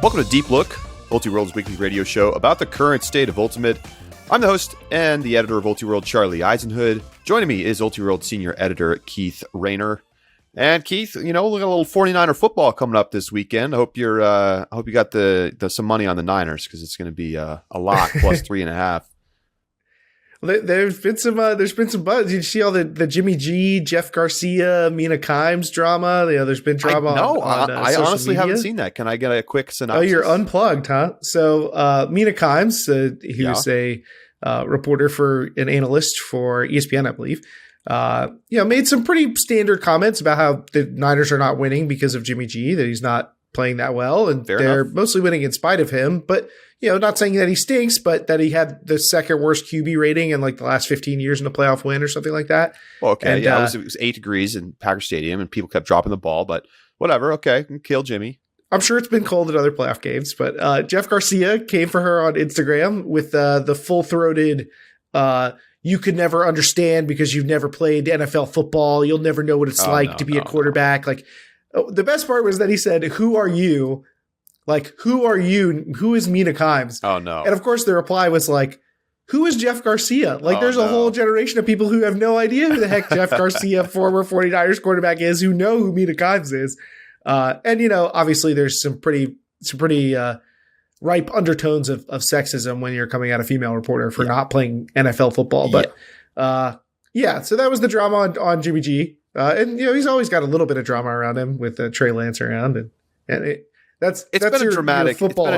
Welcome to Deep Look, Ultiworld's weekly radio show about the current state of Ultimate. I'm the host and the editor of Ultiworld, Charlie Eisenhood. Joining me is Ultiworld senior editor Keith Raynor. And Keith, you know, we got a little 49er football coming up this weekend. I hope you got some money on the Niners, because it's going to be a lock plus 3.5. There's been some buzz. Did you see all the Jimmy G, Jeff Garcia, Mina Kimes drama? You know, the's been drama. I honestly haven't seen that. Can I get a quick synopsis? Oh, you're unplugged, huh? So Mina Kimes, who's a reporter an analyst for ESPN, I believe, made some pretty standard comments about how the Niners are not winning because of Jimmy G, that he's not playing that well, and they're mostly winning in spite of him. But not saying that he stinks, but that he had the second worst QB rating in like the last 15 years in a playoff win or something like that. Well, okay, and, it was 8 degrees in Packer Stadium, and people kept dropping the ball. But whatever, okay, kill Jimmy. I'm sure it's been cold at other playoff games, but Jeff Garcia came for her on Instagram with the full-throated, you could never understand because you've never played NFL football. You'll never know what it's to be a quarterback. Like, the best part was that he said, "Who are you? Like, who are you? Who is Mina Kimes?" Oh, no. And of course, the reply was like, "Who is Jeff Garcia?" Like, there's a whole generation of people who have no idea who the heck Jeff Garcia, former 49ers quarterback, is, who know who Mina Kimes is. And obviously there's some pretty ripe undertones of sexism when you're coming at a female reporter for not playing NFL football. But so that was the drama on Jimmy G. And he's always got a little bit of drama around him with Trey Lance around, and it's been a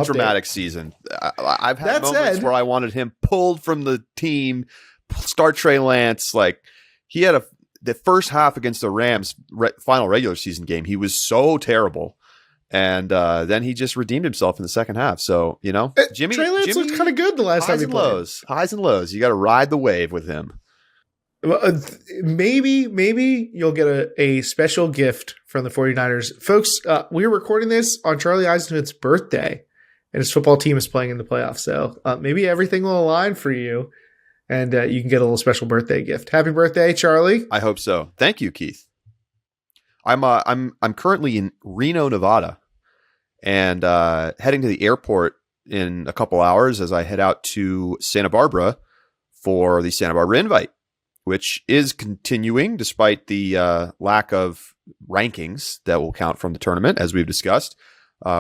dramatic season. I've had moments where I wanted him pulled from the team, start Trey Lance. Like, he had the first half against the Rams final regular season game, he was so terrible. And then he just redeemed himself in the second half. So, Jimmy Trey Lance looked kind of good the last time he played. Highs and lows. You got to ride the wave with him. Maybe you'll get a special gift from the 49ers. Folks, we're recording this on Charlie Eisenhood's birthday, and his football team is playing in the playoffs. So maybe everything will align for you, and you can get a little special birthday gift. Happy birthday, Charlie. I hope so. Thank you, Keith. I'm currently in Reno, Nevada, and heading to the airport in a couple hours as I head out to Santa Barbara for the Santa Barbara Invite, which is continuing despite the lack of rankings that will count from the tournament, as we've discussed.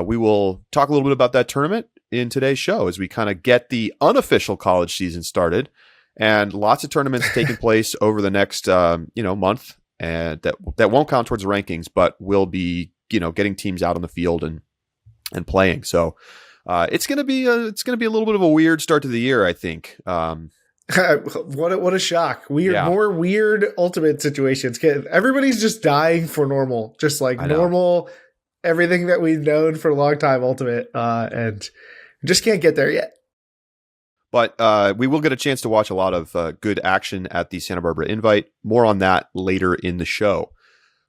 We will talk a little bit about that tournament in today's show as we kind of get the unofficial college season started, and lots of tournaments taking place over the next month, and that won't count towards the rankings, but will be getting teams out on the field and playing. So it's gonna be a little bit of a weird start to the year, I think. What a shock. More weird Ultimate situations. Everybody's just dying for normal, just like normal, everything that we've known for a long time Ultimate, and just can't get there yet. But we will get a chance to watch a lot of good action at the Santa Barbara Invite. More on that later in the show.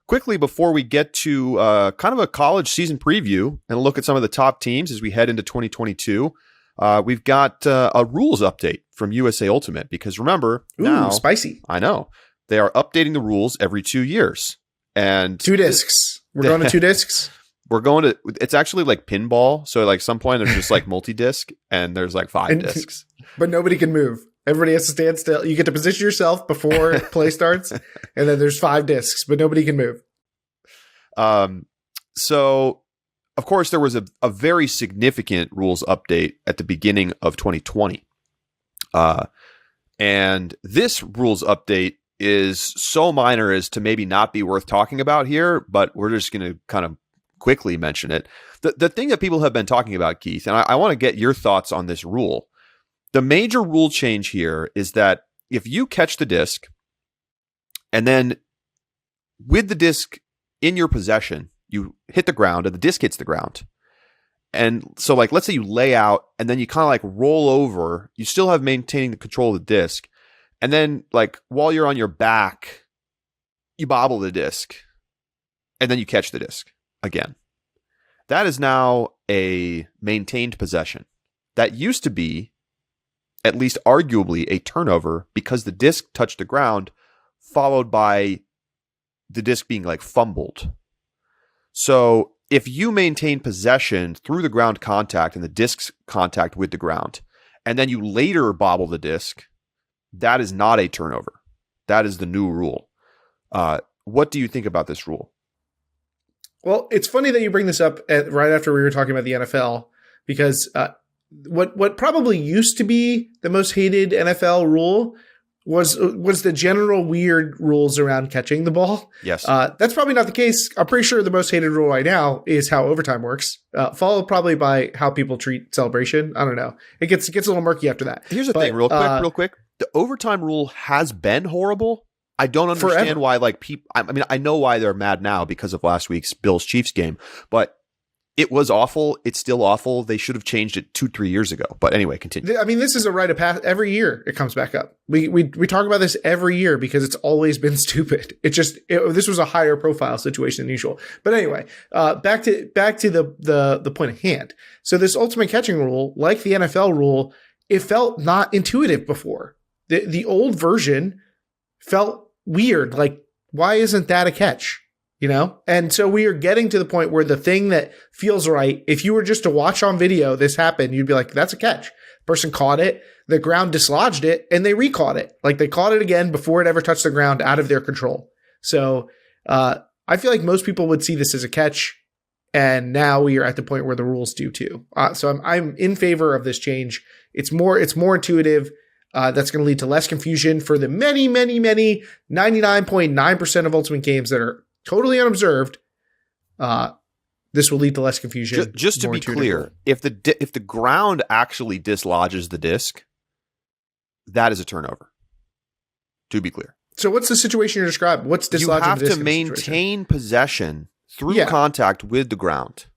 Quickly, before we get to kind of a college season preview and look at some of the top teams as we head into 2022, we've got a rules update from USA Ultimate, because remember, now spicy. I know they are updating the rules every 2 years, and 2 discs. We're going to 2 discs. We're going to. It's actually like pinball. So like some point there's just like multi-disc, and there's like 5 discs, but nobody can move. Everybody has to stand still. You get to position yourself before play starts, and then there's 5 discs, but nobody can move. So. Of course, there was a very significant rules update at the beginning of 2020. And this rules update is so minor as to maybe not be worth talking about here, but we're just going to kind of quickly mention it. The thing that people have been talking about, Keith, and I want to get your thoughts on this rule. The major rule change here is that if you catch the disc and then with the disc in your possession, you hit the ground and the disc hits the ground. And so like, let's say you lay out and then you kind of like roll over, you still have maintaining the control of the disc. And then like while you're on your back, you bobble the disc and then you catch the disc again. That is now a maintained possession. That used to be, at least arguably, a turnover because the disc touched the ground, followed by the disc being like fumbled. So if you maintain possession through the ground contact and the disc's contact with the ground, and then you later bobble the disc, that is not a turnover. That is the new rule. What do you think about this rule? Well, it's funny that you bring this up right after we were talking about the NFL, because what probably used to be the most hated NFL rule was the general weird rules around catching the ball. Yes. That's probably not the case. I'm pretty sure the most hated rule right now is how overtime works, followed probably by how people treat celebration. I don't know. It gets a little murky after that. Here's the thing, real quick. The overtime rule has been horrible. I don't understand forever. why, like, people. I mean, I know why they're mad now because of last week's Bills-Chiefs game, but it was awful. It's still awful. They should have changed it 2-3 years ago. But anyway, continue. I mean, this is a rite of passage. Every year it comes back up. We talk about this every year because it's always been stupid. This was a higher profile situation than usual. But anyway, back to the point at hand. So this ultimate catching rule, like the NFL rule, it felt not intuitive before. The old version felt weird. Like, why isn't that a catch? You know? And so we are getting to the point where the thing that feels right, if you were just to watch on video this happen, you'd be like, that's a catch. Person caught it, the ground dislodged it, and they recaught it. Like, they caught it again before it ever touched the ground, out of their control. So I feel like most people would see this as a catch, and now we are at the point where the rules do too. So I'm in favor of this change. It's more intuitive. That's going to lead to less confusion for the many, many, many 99.9% of Ultimate games that are totally unobserved. This will lead to less confusion. Just to be clear, if the ground actually dislodges the disc, that is a turnover. To be clear. So what's the situation you're describing? What's dislodging the disc? You have to maintain possession through contact with the ground.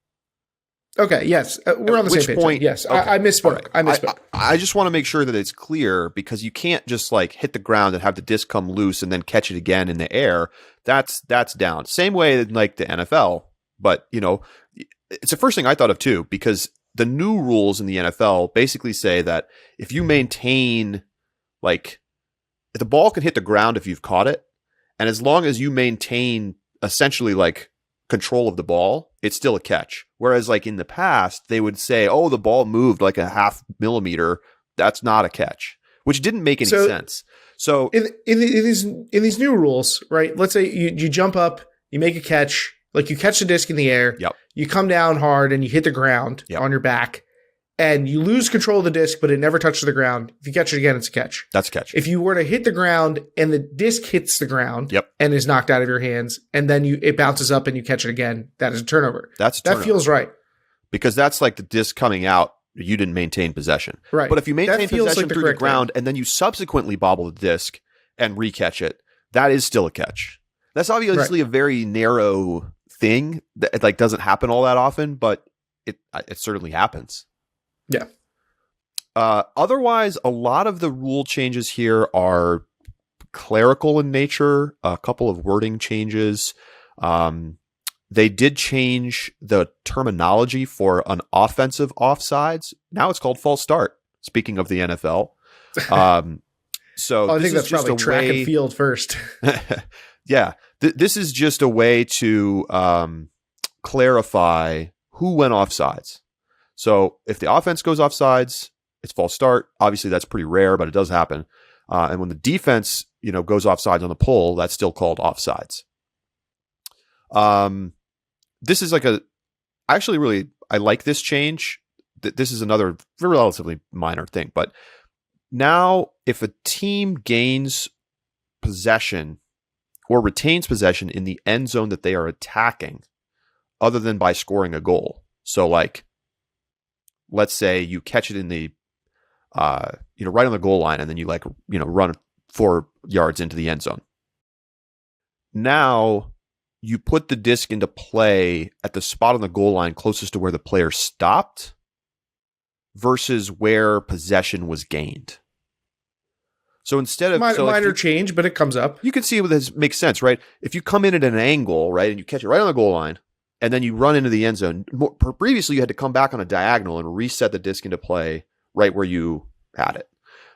Okay, yes. We're on the same page. Point, yes, okay. I misspoke. Right. I just want to make sure that it's clear, because you can't just like hit the ground and have the disc come loose and then catch it again in the air. That's down. Same way like the NFL, but you know, it's the first thing I thought of too, because the new rules in the NFL basically say that if you maintain, like, if the ball can hit the ground if you've caught it, and as long as you maintain essentially like control of the ball, it's still a catch. Whereas like in the past, they would say, oh, the ball moved like a half millimeter. That's not a catch, which didn't make any sense. So in these new rules, right? Let's say you jump up, you make a catch, like you catch the disc in the air, you come down hard and you hit the ground on your back, and you lose control of the disc, but it never touches the ground. If you catch it again, it's a catch. That's a catch. If you were to hit the ground and the disc hits the ground and is knocked out of your hands, and then it bounces up and you catch it again, that is a turnover. That's a turnover. That feels right. Because that's like the disc coming out, you didn't maintain possession. Right. But if you maintain possession through the ground and then you subsequently bobble the disc and recatch it, that is still a catch. That's obviously a very narrow thing that like doesn't happen all that often, but it certainly happens. Yeah. Otherwise, a lot of the rule changes here are clerical in nature. A couple of wording changes. They did change the terminology for an offensive offsides. Now it's called false start. Speaking of the NFL. So I think that's probably track and field first. Yeah. This is just a way to clarify who went offsides. So if the offense goes offsides, it's false start. Obviously, that's pretty rare, but it does happen. And when the defense, goes offsides on the pull, that's still called offsides. This is like I like this change. This is another relatively minor thing, but now if a team gains possession or retains possession in the end zone that they are attacking, other than by scoring a goal. So like, let's say you catch it in the, right on the goal line, and then you run 4 yards into the end zone. Now you put the disc into play at the spot on the goal line closest to where the player stopped versus where possession was gained. So instead of minor change, but it comes up. You can see this makes sense, right? If you come in at an angle, right, and you catch it right on the goal line, and then you run into the end zone. Previously, you had to come back on a diagonal and reset the disc into play right where you had it.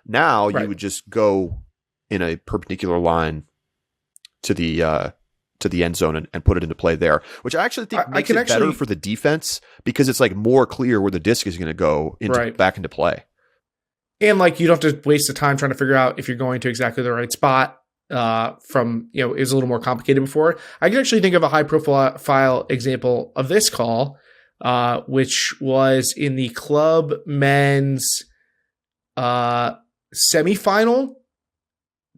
Now you would just go in a perpendicular line to the to the end zone and put it into play there, which I actually think makes it better for the defense because it's like more clear where the disc is going to go back into play. And like, you don't have to waste the time trying to figure out if you're going to exactly the right spot. It was a little more complicated before. I can actually think of a high profile example of this call, which was in the club men's semifinal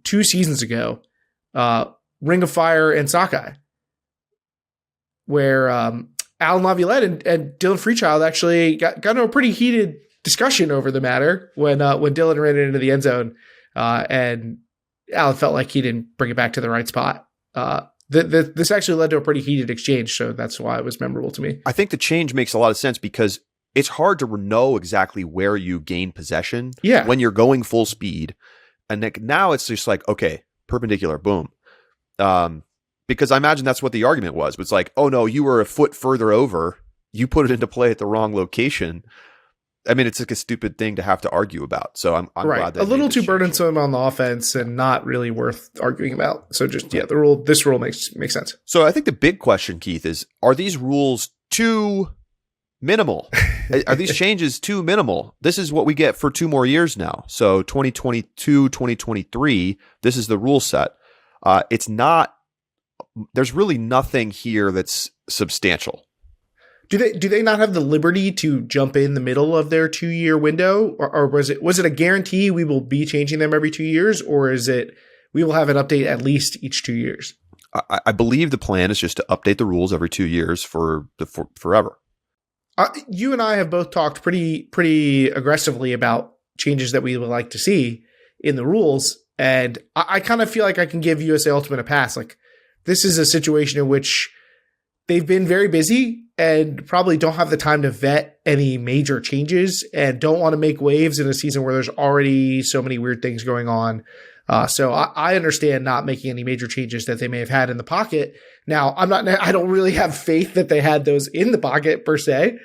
2 seasons ago, Ring of Fire and Sockeye, where Alan Laviolette and Dylan Freechild actually got into a pretty heated discussion over the matter when Dylan ran it into the end zone, and Alan felt like he didn't bring it back to the right spot. This actually led to a pretty heated exchange, so that's why it was memorable to me. I think the change makes a lot of sense because it's hard to know exactly where you gain possession when you're going full speed. And now it's just like, okay, perpendicular, boom. Because I imagine that's what the argument was. It's like, oh no, you were a foot further over. You put it into play at the wrong location. I mean, it's like a stupid thing to have to argue about. So I'm glad that a little too burdensome on the offense and not really worth arguing about. So just this rule makes sense. So I think the big question, Keith, is: are these rules too minimal? Are these changes too minimal? This is what we get for 2 more years now. So 2022, 2023, this is the rule set. It's not. There's really nothing here that's substantial. Do they not have the liberty to jump in the middle of their 2-year window, or was it a guarantee we will be changing them every 2 years, or is it we will have an update at least each 2 years? I believe the plan is just to update the rules every 2 years for forever. You and I have both talked pretty aggressively about changes that we would like to see in the rules, and I kind of feel like I can give USA Ultimate a pass. Like, this is a situation in which they've been very busy and probably don't have the time to vet any major changes and don't want to make waves in a season where there's already so many weird things going on. So I understand not making any major changes that they may have had in the pocket. Now, I don't really have faith that they had those in the pocket per se.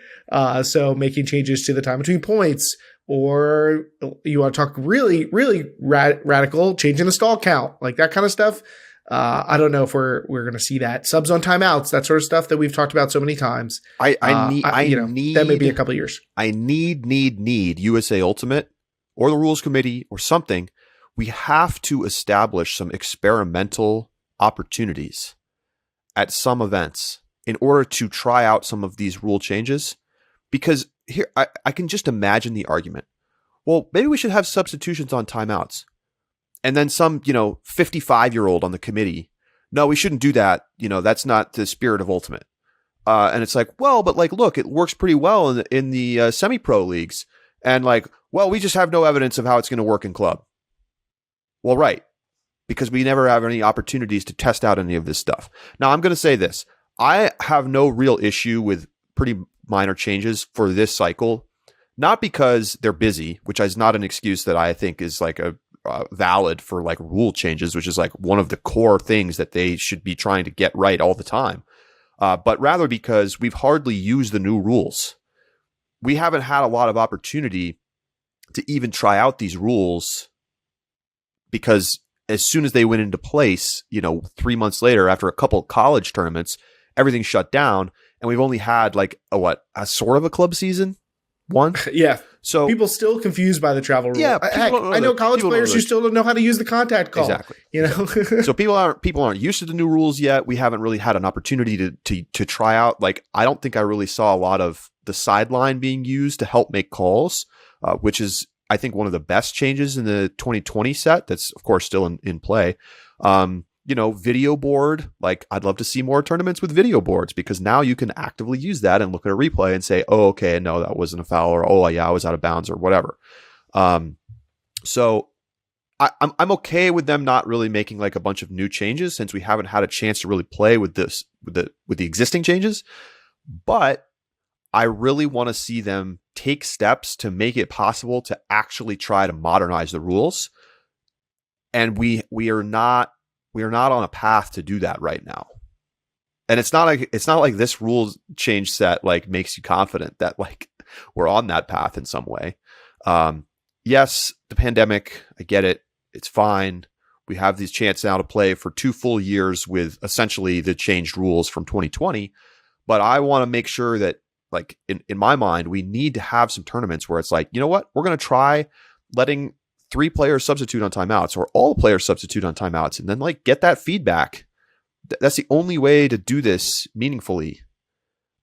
So making changes to the time between points, or you want to talk really, really radical, changing the stall count, like that kind of stuff. I don't know if we're going to see that. Subs on timeouts, that sort of stuff that we've talked about so many times. I need that may be a couple of years. I need USA Ultimate or the rules committee or something. We have to establish some experimental opportunities at some events in order to try out some of these rule changes. Because here, I can just imagine the argument. Well, maybe we should have substitutions on timeouts. And then some, 55-year-old on the committee, no, we shouldn't do that. That's not the spirit of Ultimate. And it's like, well, but like, look, it works pretty well in the semi-pro leagues. And like, well, we just have no evidence of how it's going to work in club. Well, right. Because we never have any opportunities to test out any of this stuff. Now, I'm going to say this. I have no real issue with pretty minor changes for this cycle. Not because they're busy, which is not an excuse that I think is like a valid for like rule changes, which is like one of the core things that they should be trying to get right all the time. But rather because we've hardly used the new rules. We haven't had a lot of opportunity to even try out these rules because as soon as they went into place, 3 months later, after a couple of college tournaments, everything shut down and we've only had like a sort of a club season. One. Yeah. So people still confused by the travel rule. Yeah. I know college players who still don't know how to use the contact call. Exactly. So people aren't used to the new rules yet. We haven't really had an opportunity to try out. Like, I don't think I really saw a lot of the sideline being used to help make calls, which is, I think, one of the best changes in the 2020 set. That's of course still in play. Video board, like I'd love to see more tournaments with video boards because now you can actively use that and look at a replay and say, oh, okay, no, that wasn't a foul, or, oh yeah, I was out of bounds or whatever. So I'm okay with them not really making like a bunch of new changes since we haven't had a chance to really play with the existing changes. But I really want to see them take steps to make it possible to actually try to modernize the rules. And we are not on a path to do that right now. And it's not like this rules change set like makes you confident that like we're on that path in some way. Yes, the pandemic, I get it. It's fine. We have these chance now to play for 2 full years with essentially the changed rules from 2020. But I want to make sure that, like, in my mind, we need to have some tournaments where it's like, you know what, we're going to try letting 3 players substitute on timeouts or all players substitute on timeouts, and then like get that feedback. That's the only way to do this meaningfully.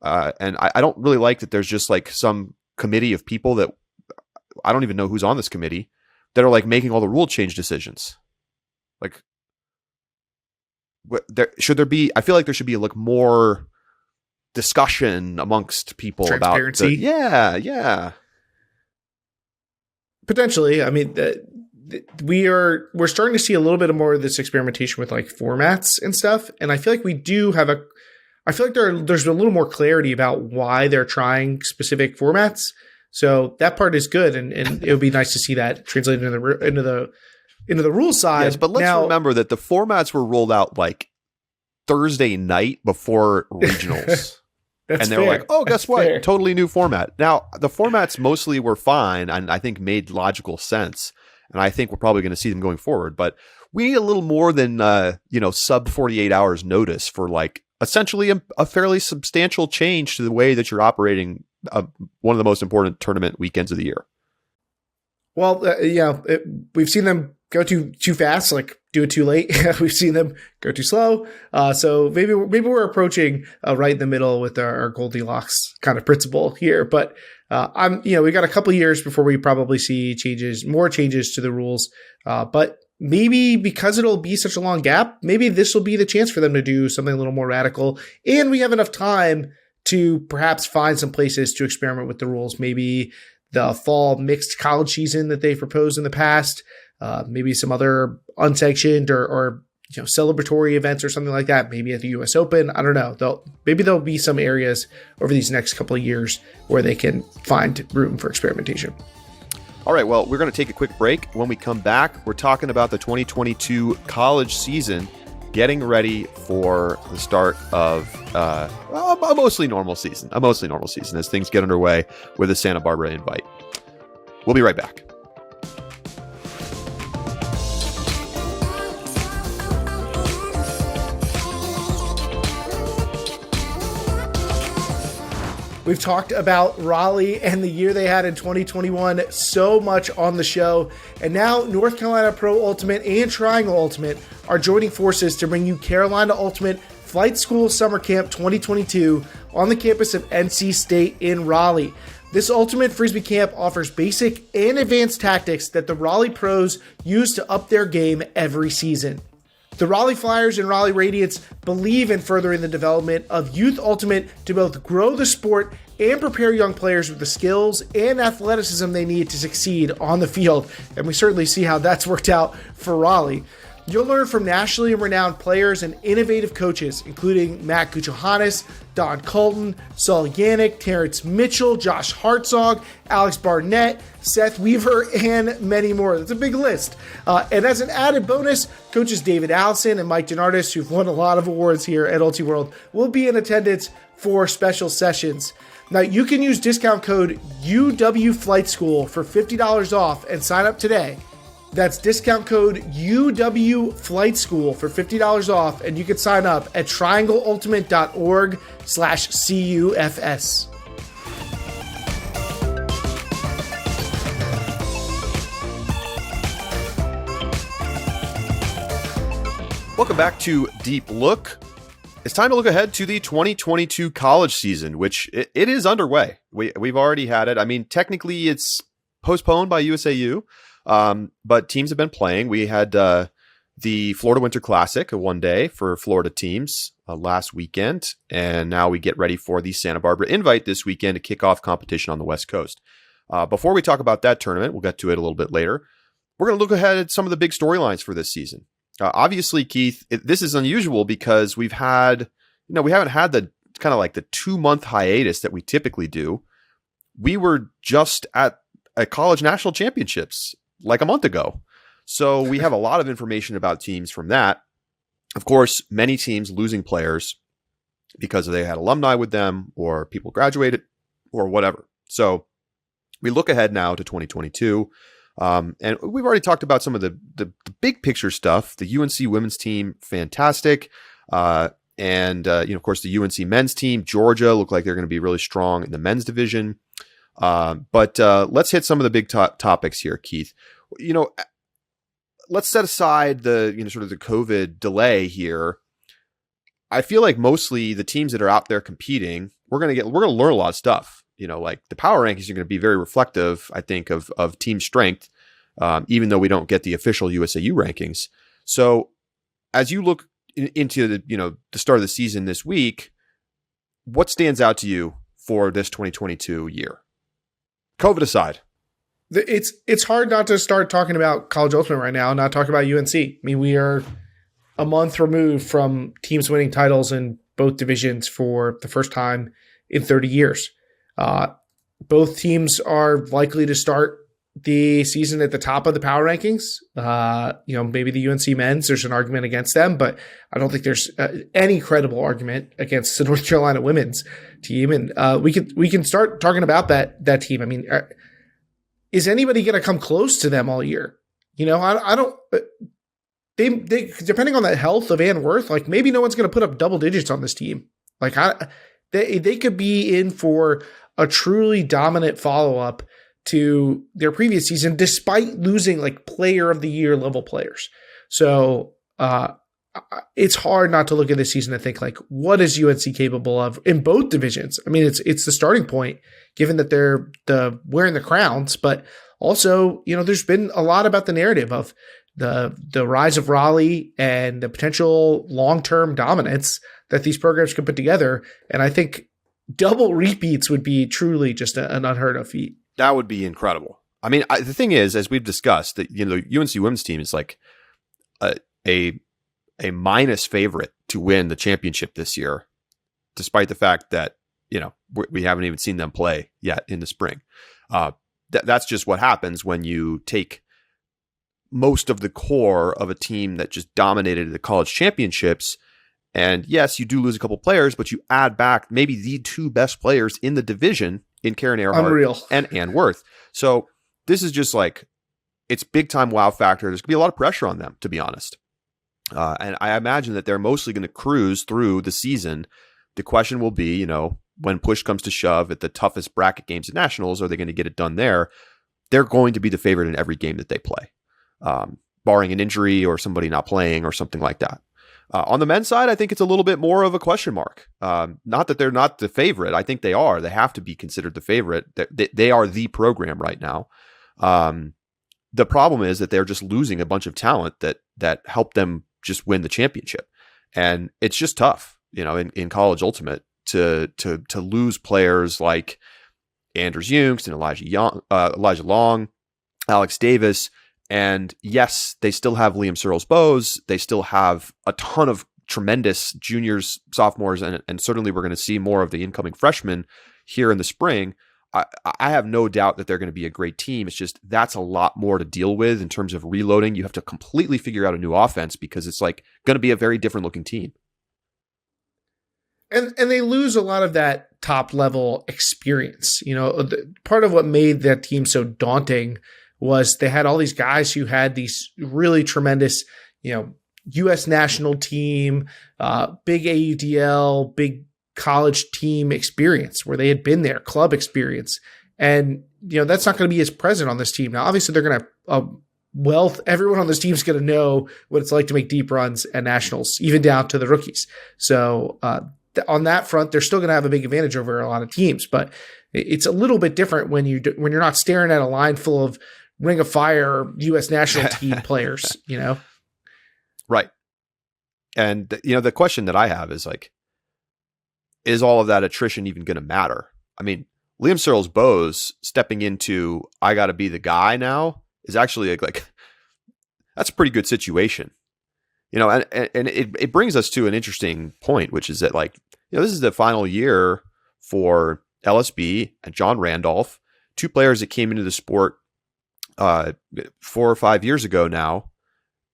And I don't really like that there's just like some committee of people that I don't even know who's on this committee that are like making all the rule change decisions. Like, should there be? I feel like there should be like more discussion amongst people about yeah. Potentially. I mean, we're starting to see a little bit more of this experimentation with like formats and stuff. And I feel like we do have I feel like there's a little more clarity about why they're trying specific formats. So that part is good. And it would be nice to see that translated into the rules side. Yes, but let's remember that the formats were rolled out like Thursday night before regionals. And they were like, oh, guess what? Fair. Totally new format. Now, the formats mostly were fine and I think made logical sense. And I think we're probably going to see them going forward. But we need a little more than, sub 48 hours notice for like essentially a fairly substantial change to the way that you're operating one of the most important tournament weekends of the year. Well, we've seen them go too fast, like do it too late. We've seen them go too slow. So maybe we're approaching right in the middle with our Goldilocks kind of principle here. But we got a couple of years before we probably see more changes to the rules. But maybe because it'll be such a long gap, maybe this will be the chance for them to do something a little more radical. And we have enough time to perhaps find some places to experiment with the rules. Maybe the fall mixed college season that they've proposed in the past, maybe some other unsanctioned or celebratory events or something like that. Maybe at the U.S. Open. I don't know. Maybe there'll be some areas over these next couple of years where they can find room for experimentation. All right. Well, we're going to take a quick break. When we come back, we're talking about the 2022 college season, getting ready for the start of a mostly normal season as things get underway with the Santa Barbara Invite. We'll be right back. We've talked about Raleigh and the year they had in 2021 so much on the show. And now North Carolina Pro Ultimate and Triangle Ultimate are joining forces to bring you Carolina Ultimate Flight School Summer Camp 2022 on the campus of NC State in Raleigh. This Ultimate Frisbee Camp offers basic and advanced tactics that the Raleigh pros use to up their game every season. The Raleigh Flyers and Raleigh Radiants believe in furthering the development of Youth Ultimate to both grow the sport and prepare young players with the skills and athleticism they need to succeed on the field. And we certainly see how that's worked out for Raleigh. You'll learn from nationally renowned players and innovative coaches, including Matt Gucciahanis, Don Colton, Saul Yannick, Terrence Mitchell, Josh Hartzog, Alex Barnett, Seth Weaver, and many more. That's a big list. And as an added bonus, coaches David Allison and Mike Denardis, who've won a lot of awards here at Ultiworld, will be in attendance for special sessions. Now, you can use discount code UW Flight School for $50 off and sign up today. That's discount code UW Flight School for $50 off, and you can sign up at triangleultimate.org/CUFS. Welcome back to Deep Look. It's time to look ahead to the 2022 college season, which it is underway. We've already had it. I mean, technically it's postponed by USAU. But teams have been playing. We had the Florida Winter Classic, a one day for Florida teams last weekend. And now we get ready for the Santa Barbara Invite this weekend to kick off competition on the West Coast. Before we talk about that tournament, we'll get to it a little bit later. We're going to look ahead at some of the big storylines for this season. Obviously, Keith, this is unusual because we haven't had the kind of like the 2-month hiatus that we typically do. We were just at a college national championships like a month ago. So we have a lot of information about teams from that. Of course, many teams losing players because they had alumni with them or people graduated or whatever. So we look ahead now to 2022. And we've already talked about some of the big picture stuff. The UNC women's team, fantastic. And of course, the UNC men's team, Georgia, look like they're going to be really strong in the men's division. But let's hit some of the big topics here, Keith. Let's set aside the sort of the COVID delay here. I feel like mostly the teams that are out there competing, we're going to learn a lot of stuff. Like the power rankings are going to be very reflective, I think, of team strength, even though we don't get the official USAU rankings. So as you look into the start of the season this week, what stands out to you for this 2022 year? COVID aside. It's hard not to start talking about College Ultimate right now and not talk about UNC. I mean, we are a month removed from teams winning titles in both divisions for the first time in 30 years. Both teams are likely to start the season at the top of the power rankings. Maybe the UNC men's, there's an argument against them, but I don't think there's any credible argument against the North Carolina women's team. And we can start talking about that team. I mean, is anybody going to come close to them all year? I don't. They depending on the health of Ann Worth, like maybe no one's going to put up double digits on this team. Like they could be in for a truly dominant follow up to their previous season, despite losing like player of the year level players. So it's hard not to look at this season and think like, what is UNC capable of in both divisions? I mean, it's the starting point, given that they're wearing the crowns, but also, there's been a lot about the narrative of the rise of Raleigh and the potential long-term dominance that these programs could put together. And I think double repeats would be truly just an unheard of feat. That would be incredible. I mean, the thing is, as we've discussed, that the UNC women's team is like a minus favorite to win the championship this year, despite the fact that we haven't even seen them play yet in the spring. That's just what happens when you take most of the core of a team that just dominated the college championships. And yes, you do lose a couple players, but you add back maybe the two best players in the division in Karen Earhart and Ann Worth. So this is just like, it's big time wow factor. There's gonna be a lot of pressure on them, to be honest. And I imagine that they're mostly going to cruise through the season. The question will be, when push comes to shove at the toughest bracket games at nationals, are they going to get it done there? They're going to be the favorite in every game that they play. Barring an injury or somebody not playing or something like that. On the men's side, I think it's a little bit more of a question mark. Not that they're not the favorite. I think they are. They have to be considered the favorite. They are the program right now. The problem is that they're just losing a bunch of talent that helped them just win the championship. And it's just tough, in College Ultimate to lose players like Anders Jungst and Elijah Long, Alex Davis. And yes, they still have Liam Searles-Bowes. They still have a ton of tremendous juniors, sophomores, and certainly we're going to see more of the incoming freshmen here in the spring. I have no doubt that they're going to be a great team. It's just that's a lot more to deal with in terms of reloading. You have to completely figure out a new offense because it's like going to be a very different looking team. And they lose a lot of that top level experience. Part of what made that team so daunting was they had all these guys who had these really tremendous, U.S. national team, big AUDL, big college team experience where they had been there, club experience. And, that's not going to be as present on this team. Now, obviously they're going to everyone on this team is going to know what it's like to make deep runs at nationals, even down to the rookies. So, on that front, they're still going to have a big advantage over a lot of teams, but it's a little bit different when you're not staring at a line full of Ring of Fire U.S. national team players, Right. And, the question that I have is like, is all of that attrition even going to matter? I mean, Liam Searles-Bowes stepping into, I got to be the guy now is actually like that's a pretty good situation. And it brings us to an interesting point, which is that this is the final year for LSB and John Randolph, two players that came into the sport 4 or 5 years ago now,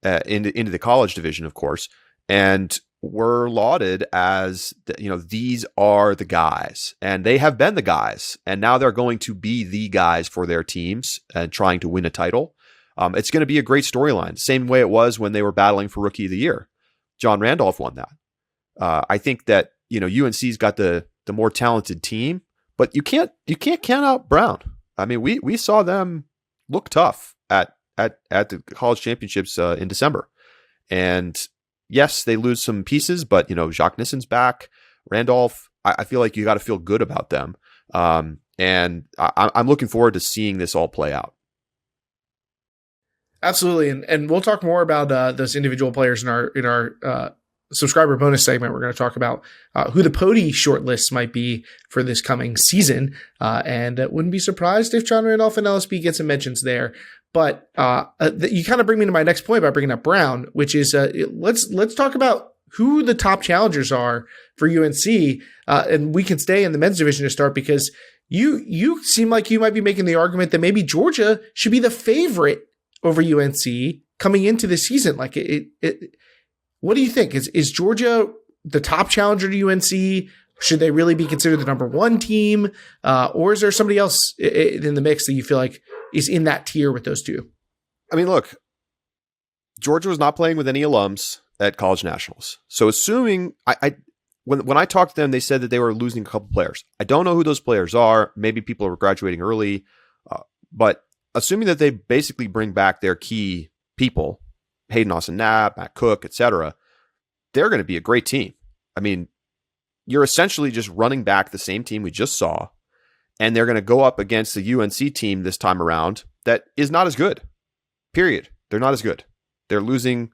into the college division, of course. And were lauded as, these are the guys, and they have been the guys, and now they're going to be the guys for their teams and trying to win a title. It's going to be a great storyline. Same way it was when they were battling for Rookie of the Year. John Randolph won that. I think that, UNC's got the more talented team, but you can't count out Brown. I mean, we saw them look tough at the college championships in December. And yes, they lose some pieces, but Jacques Nissen's back. Randolph, I feel like you got to feel good about them. And I'm looking forward to seeing this all play out. Absolutely, and we'll talk more about those individual players in our subscriber bonus segment. We're going to talk about who the Pody shortlists might be for this coming season, and wouldn't be surprised if John Randolph and LSB get some mentions there. But you kind of bring me to my next point by bringing up Brown, which is let's talk about who the top challengers are for UNC, and we can stay in the men's division to start, because you seem like you might be making the argument that maybe Georgia should be the favorite over UNC coming into the season. Like what do you think? Is Georgia the top challenger to UNC? Should they really be considered the number one team? Or is there somebody else in the mix that you feel like is in that tier with those two? I mean, look, Georgia was not playing with any alums at college nationals. So assuming when I talked to them, they said that they were losing a couple players. I don't know who those players are. Maybe people are graduating early, but assuming that they basically bring back their key people, Hayden Austin-Knapp, Matt Cook, etc., they're going to be a great team. I mean, you're essentially just running back the same team we just saw, and they're going to go up against the UNC team this time around that is not as good. Period. They're not as good. They're losing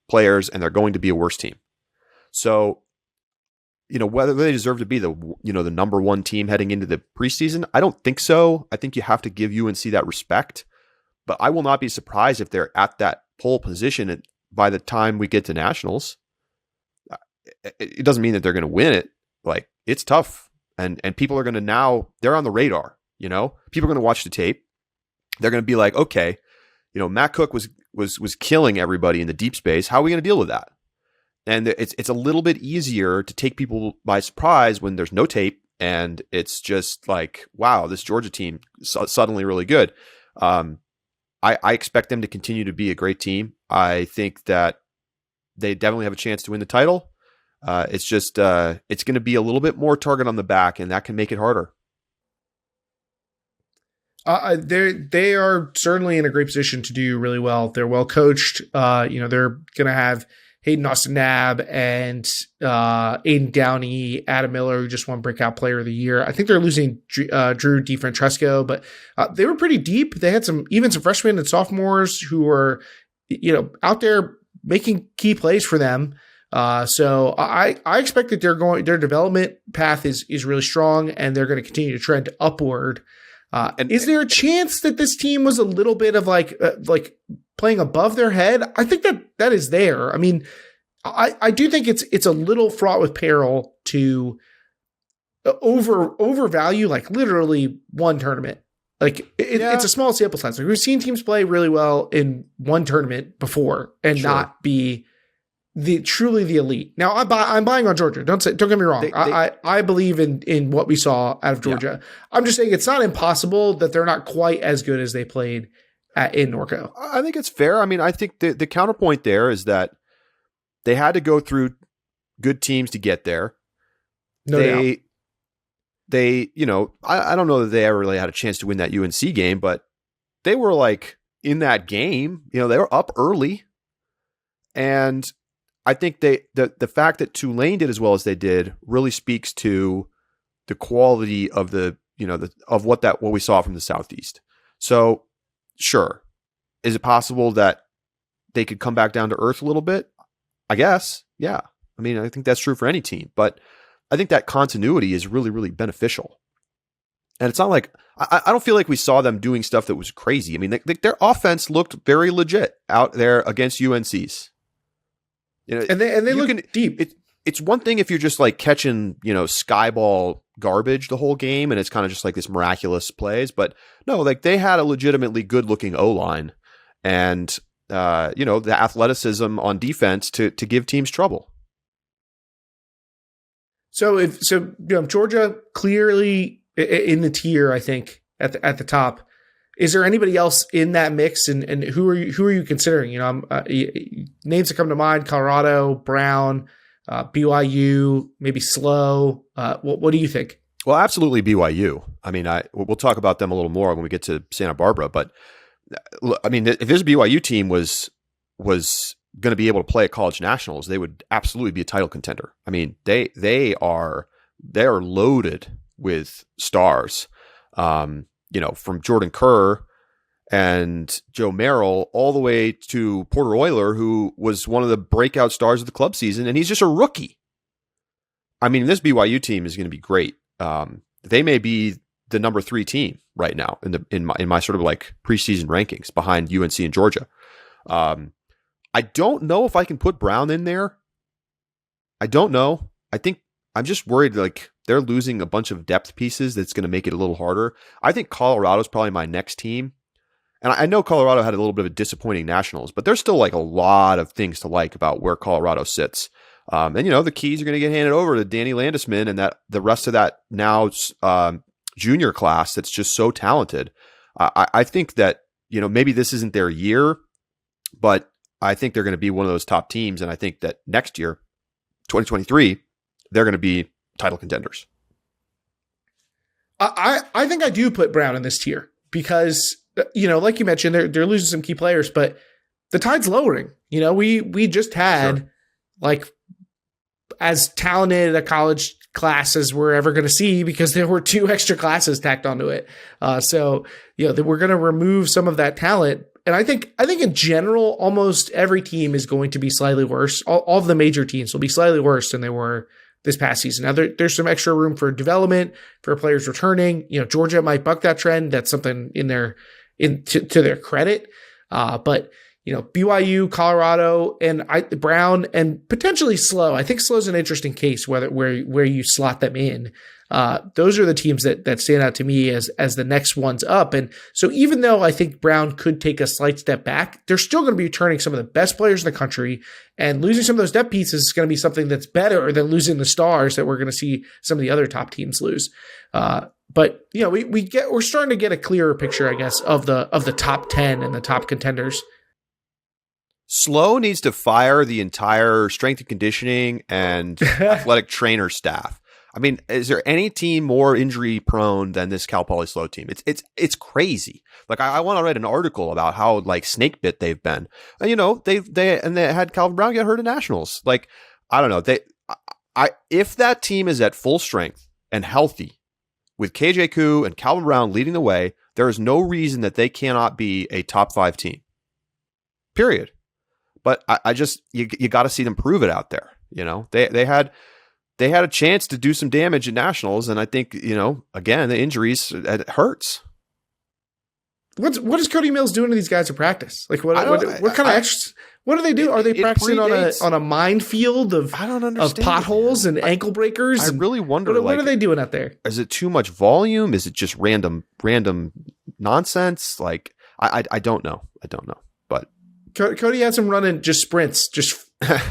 players, and they're going to be a worse team. So, whether they deserve to be the number one team heading into the preseason, I don't think so. I think you have to give UNC that respect, but I will not be surprised if they're at that pole position by the time we get to nationals. It doesn't mean that they're going to win it. Like, it's tough, and people are going to they're on the radar. People are going to watch the tape. They're going to be like, okay, Matt Cook was killing everybody in the deep space. How are we going to deal with that? And it's a little bit easier to take people by surprise when there's no tape, and it's just like, wow, this Georgia team suddenly really good. I expect them to continue to be a great team. I think that they definitely have a chance to win the title. It's just it's going to be a little bit more target on the back, and that can make it harder. They are certainly in a great position to do really well. They're well coached. They're going to have Hayden Austin-Knapp and Aiden Downey, Adam Miller, who just won Breakout Player of the Year. I think they're losing Drew DiFrancesco, but they were pretty deep. They had some freshmen and sophomores who were, out there making key plays for them. So I expect that their development path is really strong, and they're going to continue to trend upward. And is there a chance that this team was a little bit of like playing above their head? I think that is there. I mean, I do think it's a little fraught with peril to overvalue like literally one tournament. Like it's a small sample size. Like, we've seen teams play really well in one tournament before and not be truly the elite. Now I'm buying on Georgia. Don't get me wrong. I believe in what we saw out of Georgia. Yeah. I'm just saying it's not impossible that they're not quite as good as they played in Norco. I think it's fair. I mean, I think the counterpoint there is that they had to go through good teams to get there. No doubt. They, I don't know that they ever really had a chance to win that UNC game, but they were like in that game, they were up early. And I think the fact that Tulane did as well as they did really speaks to the quality of what we saw from the Southeast. So sure. Is it possible that they could come back down to earth a little bit? I guess. Yeah. I mean, I think that's true for any team, but I think that continuity is really, really beneficial. And it's not like, I don't feel like we saw them doing stuff that was crazy. I mean, their offense looked very legit out there against UNC's. And they look deep. It's one thing if you're just like catching, sky ball garbage the whole game, and it's kind of just like this miraculous plays. But no, like they had a legitimately good looking O-line and, the athleticism on defense to give teams trouble. Georgia clearly in the tier, I think at the top. Is there anybody else in that mix, and who are you considering? Names that come to mind: Colorado, Brown, BYU, maybe Slow. What do you think? Well, absolutely BYU. I mean, we'll talk about them a little more when we get to Santa Barbara. But I mean, if this BYU team was going to be able to play at college nationals, they would absolutely be a title contender. I mean, they are loaded with stars. From Jordan Kerr and Joe Merrill all the way to Porter Euler, who was one of the breakout stars of the club season, and he's just a rookie. I mean, this BYU team is going to be great. They may be the number 3 team right now in my sort of like preseason rankings behind UNC and Georgia. I don't know if I can put Brown in there. I don't know. I think I'm just worried like they're losing a bunch of depth pieces that's going to make it a little harder. I think Colorado's probably my next team. And I know Colorado had a little bit of a disappointing nationals, but there's still like a lot of things to like about where Colorado sits. And the keys are going to get handed over to Danny Landisman and that the rest of that now junior class that's just so talented. I think that, maybe this isn't their year, but I think they're going to be one of those top teams. And I think that next year, 2023, they're going to be title contenders. I think I do put Brown in this tier because, like you mentioned, they're losing some key players, but the tide's lowering. We just had like as talented a college class as we're ever going to see because there were 2 extra classes tacked onto it. So we're going to remove some of that talent. And I think in general, almost every team is going to be slightly worse. All of the major teams will be slightly worse than they were this past season. Now there's some extra room for development for players returning. Georgia might buck that trend. That's something to their credit. But BYU, Colorado, and Brown, and potentially Slow. I think Slow's an interesting case where you slot them in. Those are the teams that stand out to me as the next ones up. And so even though I think Brown could take a slight step back, they're still going to be returning some of the best players in the country, and losing some of those depth pieces is going to be something that's better than losing the stars that we're going to see some of the other top teams lose. But we're starting to get a clearer picture, I guess, of the top 10 and the top contenders. Slow needs to fire the entire strength and conditioning and athletic trainer staff. I mean, is there any team more injury prone than this Cal Poly Slow team? It's crazy. Like I want to write an article about how like snake bit they've been. And, they had Calvin Brown get hurt at nationals. Like I don't know. If that team is at full strength and healthy with KJ Koo and Calvin Brown leading the way, there is no reason that they cannot be a top 5 team. Period. But I just you got to see them prove it out there. They had a chance to do some damage at nationals, and I think again the injuries it hurts. What is Cody Mills doing to these guys in practice? Like what kind of extras? What do they do? Are they practicing on a minefield of potholes and ankle breakers? I really wonder. What are they doing out there? Is it too much volume? Is it just random nonsense? Like I don't know. But Cody has them running just sprints, just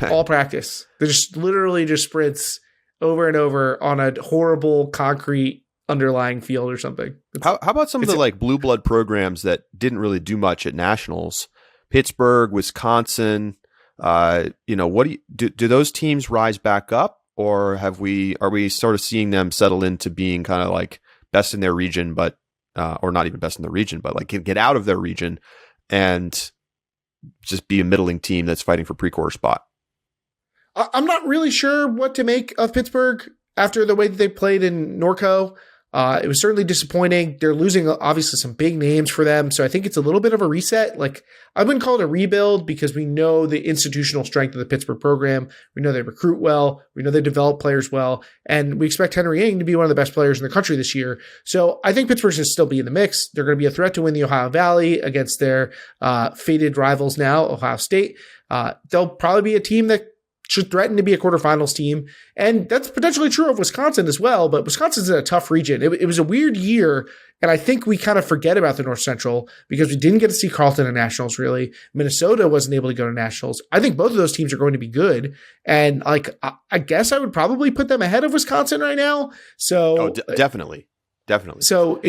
all practice. They're just literally just sprints over and over on a horrible concrete underlying field or something. How about some of the like blue blood programs that didn't really do much at nationals? Pittsburgh, Wisconsin. What do those teams rise back up, or are we sort of seeing them settle into being kind of like best in their region, but or not even best in their region, but like get out of their region and just be a middling team that's fighting for pre-quarter spot? I'm not really sure what to make of Pittsburgh after the way that they played in Norco. It was certainly disappointing. They're losing obviously some big names for them. So I think it's a little bit of a reset. Like I wouldn't call it a rebuild because we know the institutional strength of the Pittsburgh program. We know they recruit well. We know they develop players well. And we expect Henry Ing to be one of the best players in the country this year. So I think Pittsburgh's going to still be in the mix. They're going to be a threat to win the Ohio Valley against their fated rivals now, Ohio State. They'll probably be a team that should threaten to be a quarterfinals team. And that's potentially true of Wisconsin as well, but Wisconsin's in a tough region. It was a weird year, and I think we kind of forget about the North Central because we didn't get to see Carleton in Nationals, really. Minnesota wasn't able to go to Nationals. I think both of those teams are going to be good, and I guess I would probably put them ahead of Wisconsin right now. So definitely. So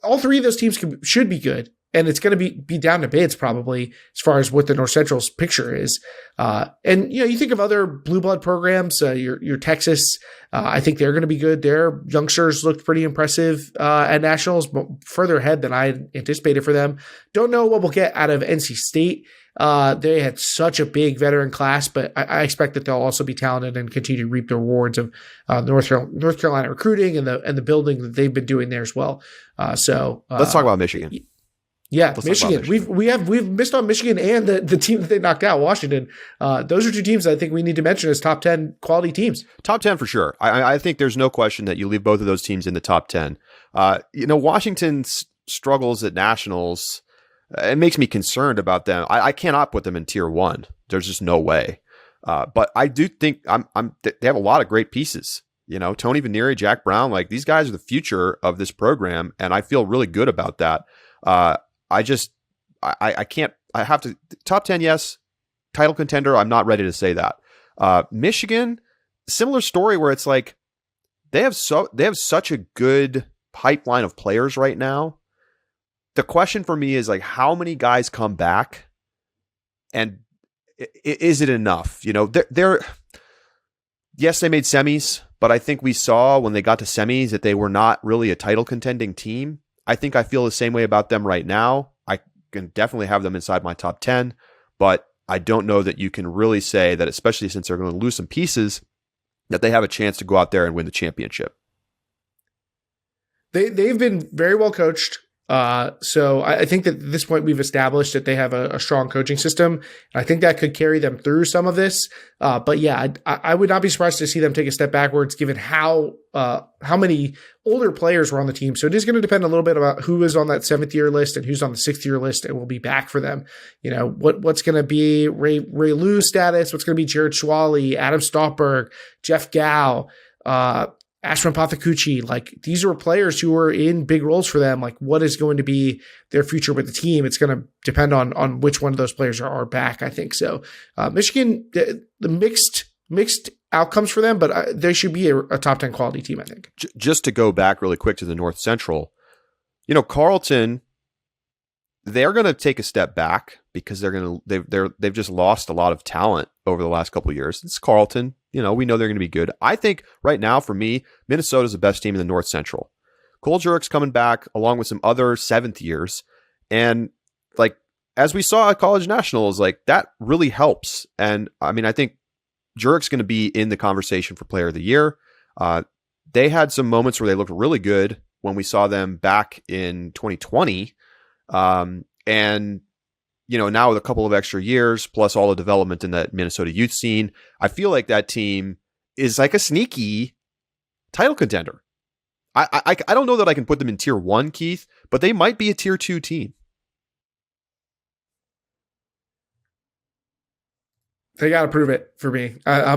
all three of those teams should be good. And it's going to be down to bids probably as far as what the North Central's picture is. And you think of other blue blood programs, your Texas, I think they're going to be good. Their youngsters looked pretty impressive at Nationals, but further ahead than I anticipated for them. Don't know what we'll get out of NC State. They had such a big veteran class, but I expect that they'll also be talented and continue to reap the rewards of North Carolina recruiting and the building that they've been doing there as well. Let's talk about Michigan. Yeah, Michigan. We've missed on Michigan and the team that they knocked out, Washington. Those are two teams that I think we need to mention as top 10 quality teams. Top 10 for sure. I think there's no question that you leave both of those teams in the top 10. Washington's struggles at Nationals, it makes me concerned about them. I cannot put them in tier 1. There's just no way. But I do think they have a lot of great pieces. Tony Vanieri, Jack Brown, like these guys are the future of this program, and I feel really good about that. I can't, I have to top 10. Yes. Title contender. I'm not ready to say that. Michigan, similar story where it's like, they have such a good pipeline of players right now. The question for me is like, how many guys come back and is it enough? Yes, they made semis, but I think we saw when they got to semis that they were not really a title contending team. I feel the same way about them right now. I can definitely have them inside my top 10, but I don't know that you can really say that, especially since they're going to lose some pieces, that they have a chance to go out there and win the championship. They've been very well coached. So I think that at this point we've established that they have a strong coaching system. I think that could carry them through some of this. But yeah, I would not be surprised to see them take a step backwards given how many older players were on the team. So it is going to depend a little bit about who is on that 7th year list and who's on the 6th year list and will be back for them. What's going to be Ray Lou's status? What's going to be Jared Schwally, Adam Stopberg, Jeff Gow, Ashwin Pathakuchi, like these are players who are in big roles for them. Like what is going to be their future with the team? It's going to depend on which one of those players are back, I think. So Michigan, the mixed outcomes for them, but they should be a top 10 quality team, I think. Just to go back really quick to the North Central, Carleton, they're going to take a step back because they've just lost a lot of talent over the last couple of years. It's Carleton. We know they're going to be good. I think right now, for me, Minnesota's the best team in the North Central. Cole Jurek's coming back along with some other 7th years. And like, as we saw at College Nationals, like that really helps. And I think Jurek's going to be in the conversation for Player of the Year. They had some moments where they looked really good when we saw them back in 2020. And now with a couple of extra years, plus all the development in that Minnesota youth scene, I feel like that team is like a sneaky title contender. I don't know that I can put them in tier 1, Keith, but they might be a tier 2 team. They got to prove it for me. I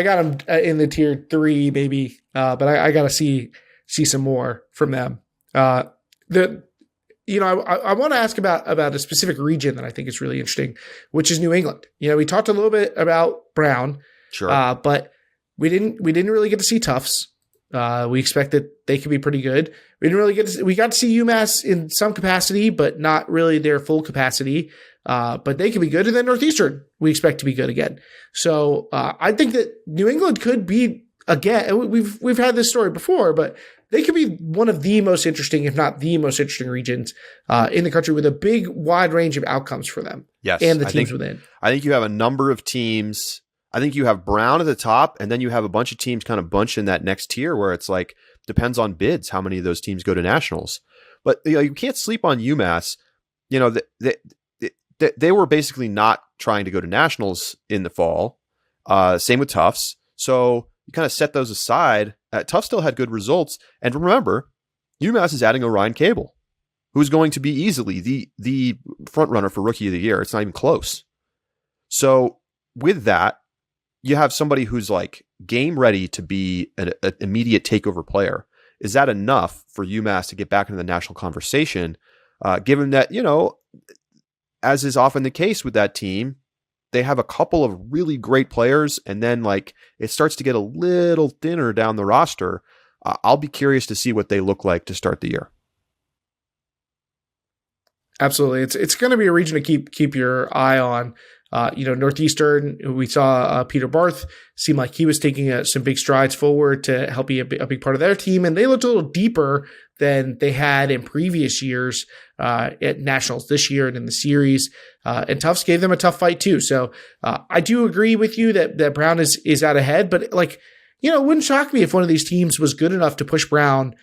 got them in the tier 3 maybe, but I got to see some more from them. I want to ask about a specific region that I think is really interesting, which is New England. We talked a little bit about Brown, sure, but we didn't really get to see Tufts. We expect that they could be pretty good. We got to see UMass in some capacity, but not really their full capacity. But they could be good. And then Northeastern, we expect to be good again. So I think that New England could be again. We've had this story before, but they could be one of the most interesting, if not the most interesting regions in the country with a big, wide range of outcomes for them. Yes, and the teams within. I think you have a number of teams. I think you have Brown at the top, and then you have a bunch of teams kind of bunched in that next tier where it's like, depends on bids, how many of those teams go to nationals. But you can't sleep on UMass. They were basically not trying to go to nationals in the fall. Same with Tufts. So you kind of set those aside. Tufts still had good results. And remember, UMass is adding Orion Cable, who's going to be easily the front runner for Rookie of the Year. It's not even close. So with that, you have somebody who's like game ready to be an immediate takeover player. Is that enough for UMass to get back into the national conversation? Given that, as is often the case with that team, they have a couple of really great players, and then like it starts to get a little thinner down the roster. I'll be curious to see what they look like to start the year. Absolutely. It's going to be a region to keep your eye on. Northeastern, we saw Peter Barth seem like he was taking some big strides forward to help be a big part of their team. And they looked a little deeper than they had in previous years at nationals this year and in the series. And Tufts gave them a tough fight too. So I do agree with you that Brown is out ahead, but like, it wouldn't shock me if one of these teams was good enough to push Brown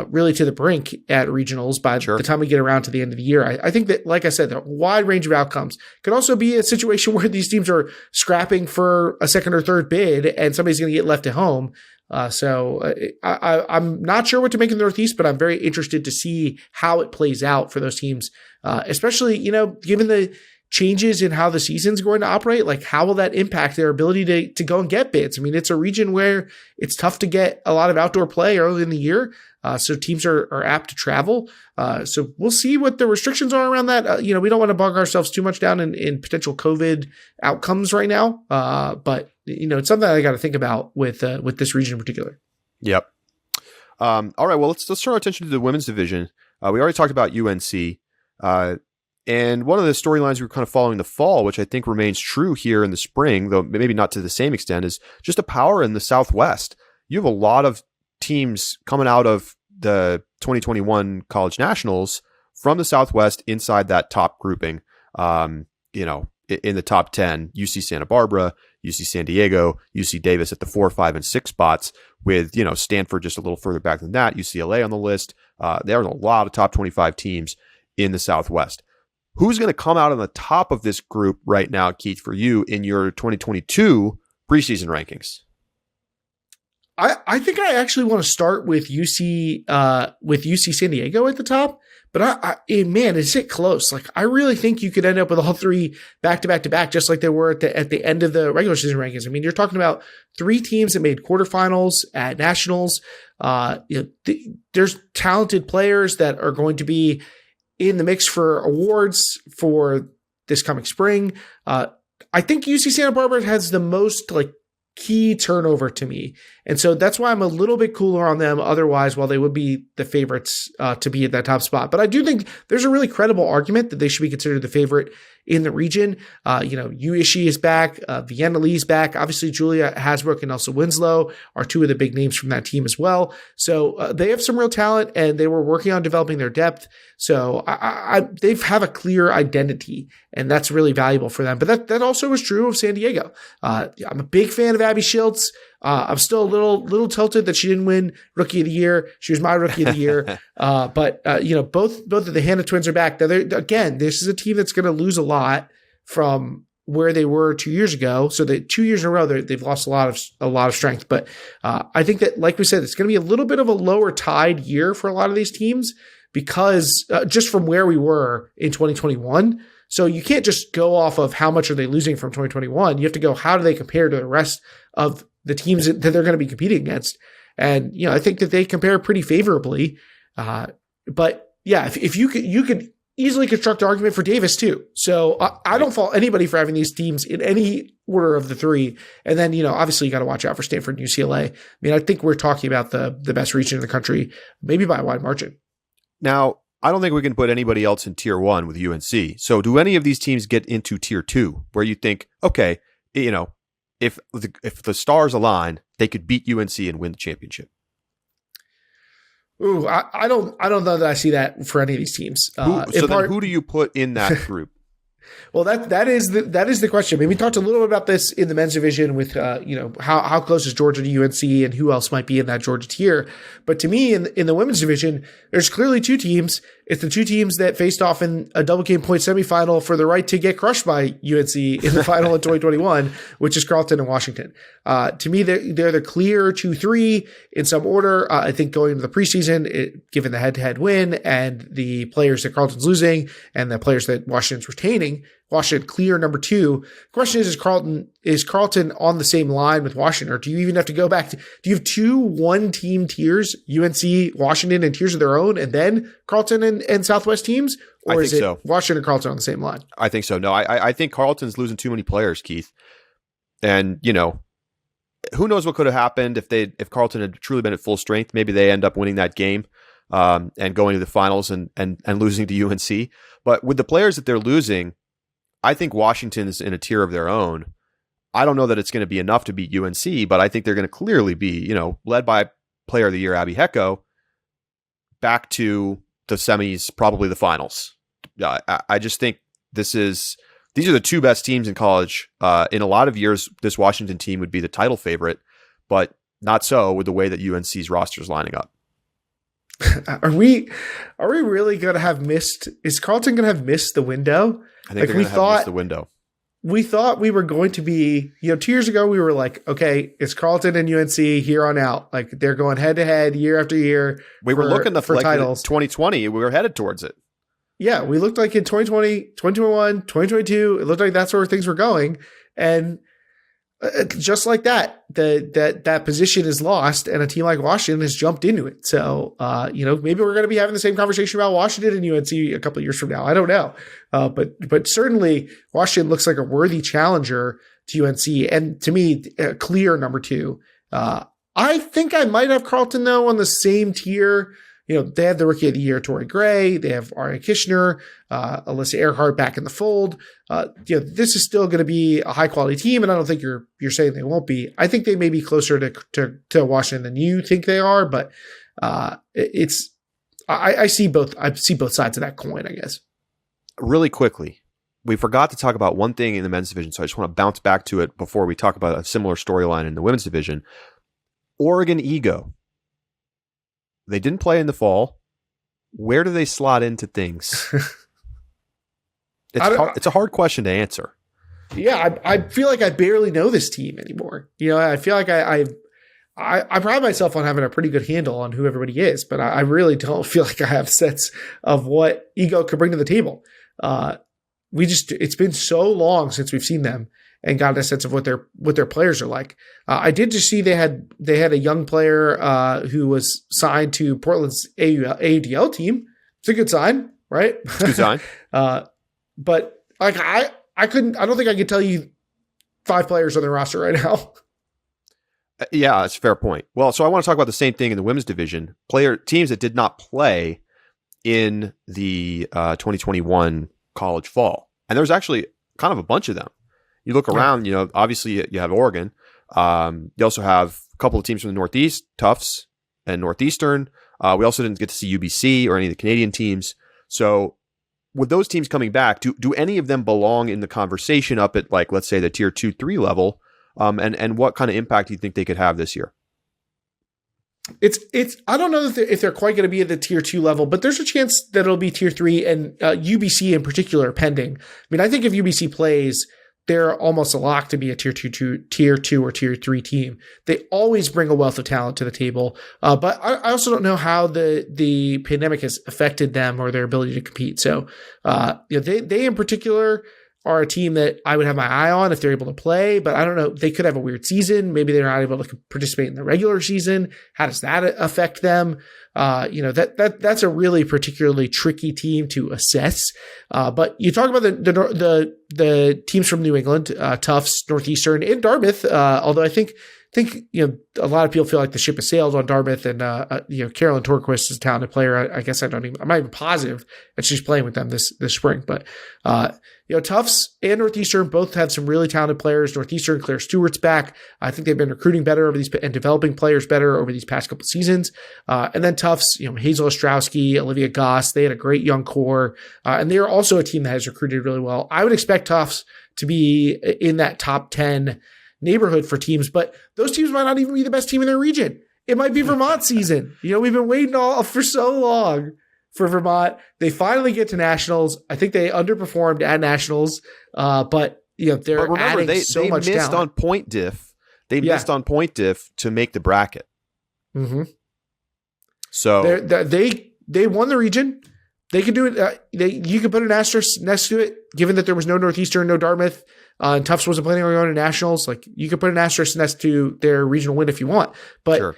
really to the brink at regionals by the time we get around to the end of the year. I think that, like I said, there are a wide range of outcomes. Could also be a situation where these teams are scrapping for a second or third bid and somebody's going to get left at home. I'm not sure what to make in the Northeast, but I'm very interested to see how it plays out for those teams, especially, given the changes in how the season's going to operate. Like, how will that impact their ability to go and get bids? I mean, it's a region where it's tough to get a lot of outdoor play early in the year. So teams are apt to travel. So we'll see what the restrictions are around that. We don't want to bog ourselves too much down in potential COVID outcomes right now. But it's something I got to think about with this region in particular. Yep. All right. Well, let's turn our attention to the women's division. We already talked about UNC. And one of the storylines we were kind of following the fall, which I think remains true here in the spring, though maybe not to the same extent, is just a power in the Southwest. You have a lot of teams coming out of the 2021 College Nationals from the Southwest inside that top grouping. In the top 10, UC Santa Barbara, UC San Diego, UC Davis at the 4, 5, and 6 spots, with Stanford just a little further back than that, UCLA on the list. There are a lot of top 25 teams in the Southwest. Who's going to come out on the top of this group right now, Keith, for you in your 2022 preseason rankings? I think I actually want to start with UC San Diego at the top, but man, is it close? Like, I really think you could end up with all three back to back to back, just like they were at the end of the regular season rankings. I mean, you're talking about 3 teams that made quarterfinals at nationals. There's talented players that are going to be in the mix for awards for this coming spring. I think UC Santa Barbara has the most key turnover to me. And so that's why I'm a little bit cooler on them otherwise, while they would be the favorites to be at that top spot. But I do think there's a really credible argument that they should be considered the favorite in the region. Yu Ishii is back. Vienna Lee's back. Obviously, Julia Hasbrook and Elsa Winslow are 2 of the big names from that team as well. So they have some real talent, and they were working on developing their depth. So they have a clear identity, and that's really valuable for them. But that also is true of San Diego. I'm a big fan of Abby Schiltz. I'm still a little tilted that she didn't win Rookie of the Year. She was my Rookie of the Year. But both of the Hanna twins are back. Now, again, this is a team that's going to lose a lot from where they were 2 years ago. So that 2 years in a row, they've lost a lot of strength. But I think that, like we said, it's going to be a little bit of a lower tide year for a lot of these teams, because just from where we were in 2021. So you can't just go off of how much are they losing from 2021. You have to go, how do they compare to the rest of the teams that they're going to be competing against? And, I think that they compare pretty favorably. But yeah, if you could easily construct an argument for Davis too. So I don't fault anybody for having these teams in any order of the 3. And then, obviously you got to watch out for Stanford and UCLA. I mean, I think we're talking about the best region in the country, maybe by a wide margin. Now, I don't think we can put anybody else in tier 1 with UNC. So do any of these teams get into tier 2 where you think, okay, if the stars align, they could beat UNC and win the championship? Ooh, I don't know that I see that for any of these teams. Then who do you put in that group? Well, that is the question. I mean, we talked a little bit about this in the men's division with how close is Georgia to UNC and who else might be in that Georgia tier. But to me, in the women's division, there's clearly 2 teams. It's the 2 teams that faced off in a double game point semifinal for the right to get crushed by UNC in the final in 2021, which is Carleton and Washington. To me, they're the clear 2-3 in some order. I think going into the preseason, given the head-to-head win and the players that Carleton's losing and the players that Washington's retaining, remaining. Washington clear number 2. Question is Carleton on the same line with Washington, or do you even have to go back to, do you have 2 one-team tiers, UNC, Washington, and tiers of their own, and then Carleton and Southwest teams? Or is it so. Washington and Carleton on the same line? I think so. No, I think Carleton's losing too many players, Keith. And, who knows what could have happened if Carleton had truly been at full strength. Maybe they end up winning that game and going to the finals and losing to UNC. But with the players that they're losing, I think Washington is in a tier of their own. I don't know that it's going to be enough to beat UNC, but I think they're going to clearly be, led by Player of the Year Abby Hecko, back to the semis, probably the finals. I just think these are the 2 best teams in college. In a lot of years, this Washington team would be the title favorite, but not so with the way that UNC's roster is lining up. Are we really going to have missed? Is Carleton going to have missed the window? I think they're going to have missed the window. We thought we were going to be, 2 years ago, we were like, okay, it's Carleton and UNC here on out. Like they're going head to head year after year. We were looking for titles. 2020, we were headed towards it. Yeah, we looked like in 2020, 2021, 2022, it looked like that's where things were going. And just like that position is lost and a team like Washington has jumped into it. So, maybe we're going to be having the same conversation about Washington and UNC a couple of years from now. I don't know. But certainly Washington looks like a worthy challenger to UNC. And to me, a clear number 2. I think I might have Carleton though on the same tier. They have the Rookie of the Year, Torrey Gray. They have Aria Kishner, Alyssa Earhart back in the fold. This is still going to be a high quality team, and I don't think you're saying they won't be. I think they may be closer to Washington than you think they are, but I see both. I see both sides of that coin, I guess. Really quickly, we forgot to talk about one thing in the men's division, so I just want to bounce back to it before we talk about a similar storyline in the women's division. Oregon Ego. They didn't play in the fall. Where do they slot into things? It's a hard question to answer. Yeah, I feel like I barely know this team anymore. I feel like I pride myself on having a pretty good handle on who everybody is, but I really don't feel like I have a sense of what Ego could bring to the table. It's been so long since we've seen them and got a sense of what their players are like. I did just see they had a young player who was signed to Portland's AUDL team. It's a good sign, right? Good sign. But like I don't think I could tell you 5 players on their roster right now. Yeah, that's a fair point. Well, so I want to talk about the same thing in the women's division. Teams that did not play in the 2021 college fall. And there's actually kind of a bunch of them. You look around, obviously you have Oregon. You also have a couple of teams from the Northeast, Tufts and Northeastern. We also didn't get to see UBC or any of the Canadian teams. So with those teams coming back, do any of them belong in the conversation up at, like, let's say the tier 2-3 level? And what kind of impact do you think they could have this year? I don't know if they're quite going to be at the tier 2 level, but there's a chance that it'll be tier 3 and UBC in particular pending. I mean, I think if UBC plays, they're almost a lock to be a tier 2 or tier 3 team. They always bring a wealth of talent to the table. But I also don't know how the pandemic has affected them or their ability to compete. So, they in particular are a team that I would have my eye on if they're able to play, but I don't know. They could have a weird season. Maybe they're not able to participate in the regular season. How does that affect them? That's a really particularly tricky team to assess. But you talk about the teams from New England, Tufts, Northeastern, and Dartmouth. Although I think a lot of people feel like the ship has sailed on Dartmouth, and Carolyn Torquist is a talented player. I guess I'm not even positive that she's playing with them this spring. But Tufts and Northeastern both have some really talented players. Northeastern, Claire Stewart's back. I think they've been recruiting better and developing players better over these past couple seasons. And then Tufts, Hazel Ostrowski, Olivia Goss, they had a great young core, and they are also a team that has recruited really well. I would expect Tufts to be in that top 10 neighborhood for teams, but those teams might not even be the best team in their region. It might be Vermont season. We've been waiting for so long for Vermont. They finally get to nationals. I think they underperformed at nationals, but they're adding so much talent. They missed on point diff. They missed on point diff to make the bracket. Mm-hmm. So they won the region. They could do it. You could put an asterisk next to it, given that there was no Northeastern, no Dartmouth, and Tufts wasn't planning on going to nationals. Like, you could put an asterisk next to their regional win if you want, but Sure.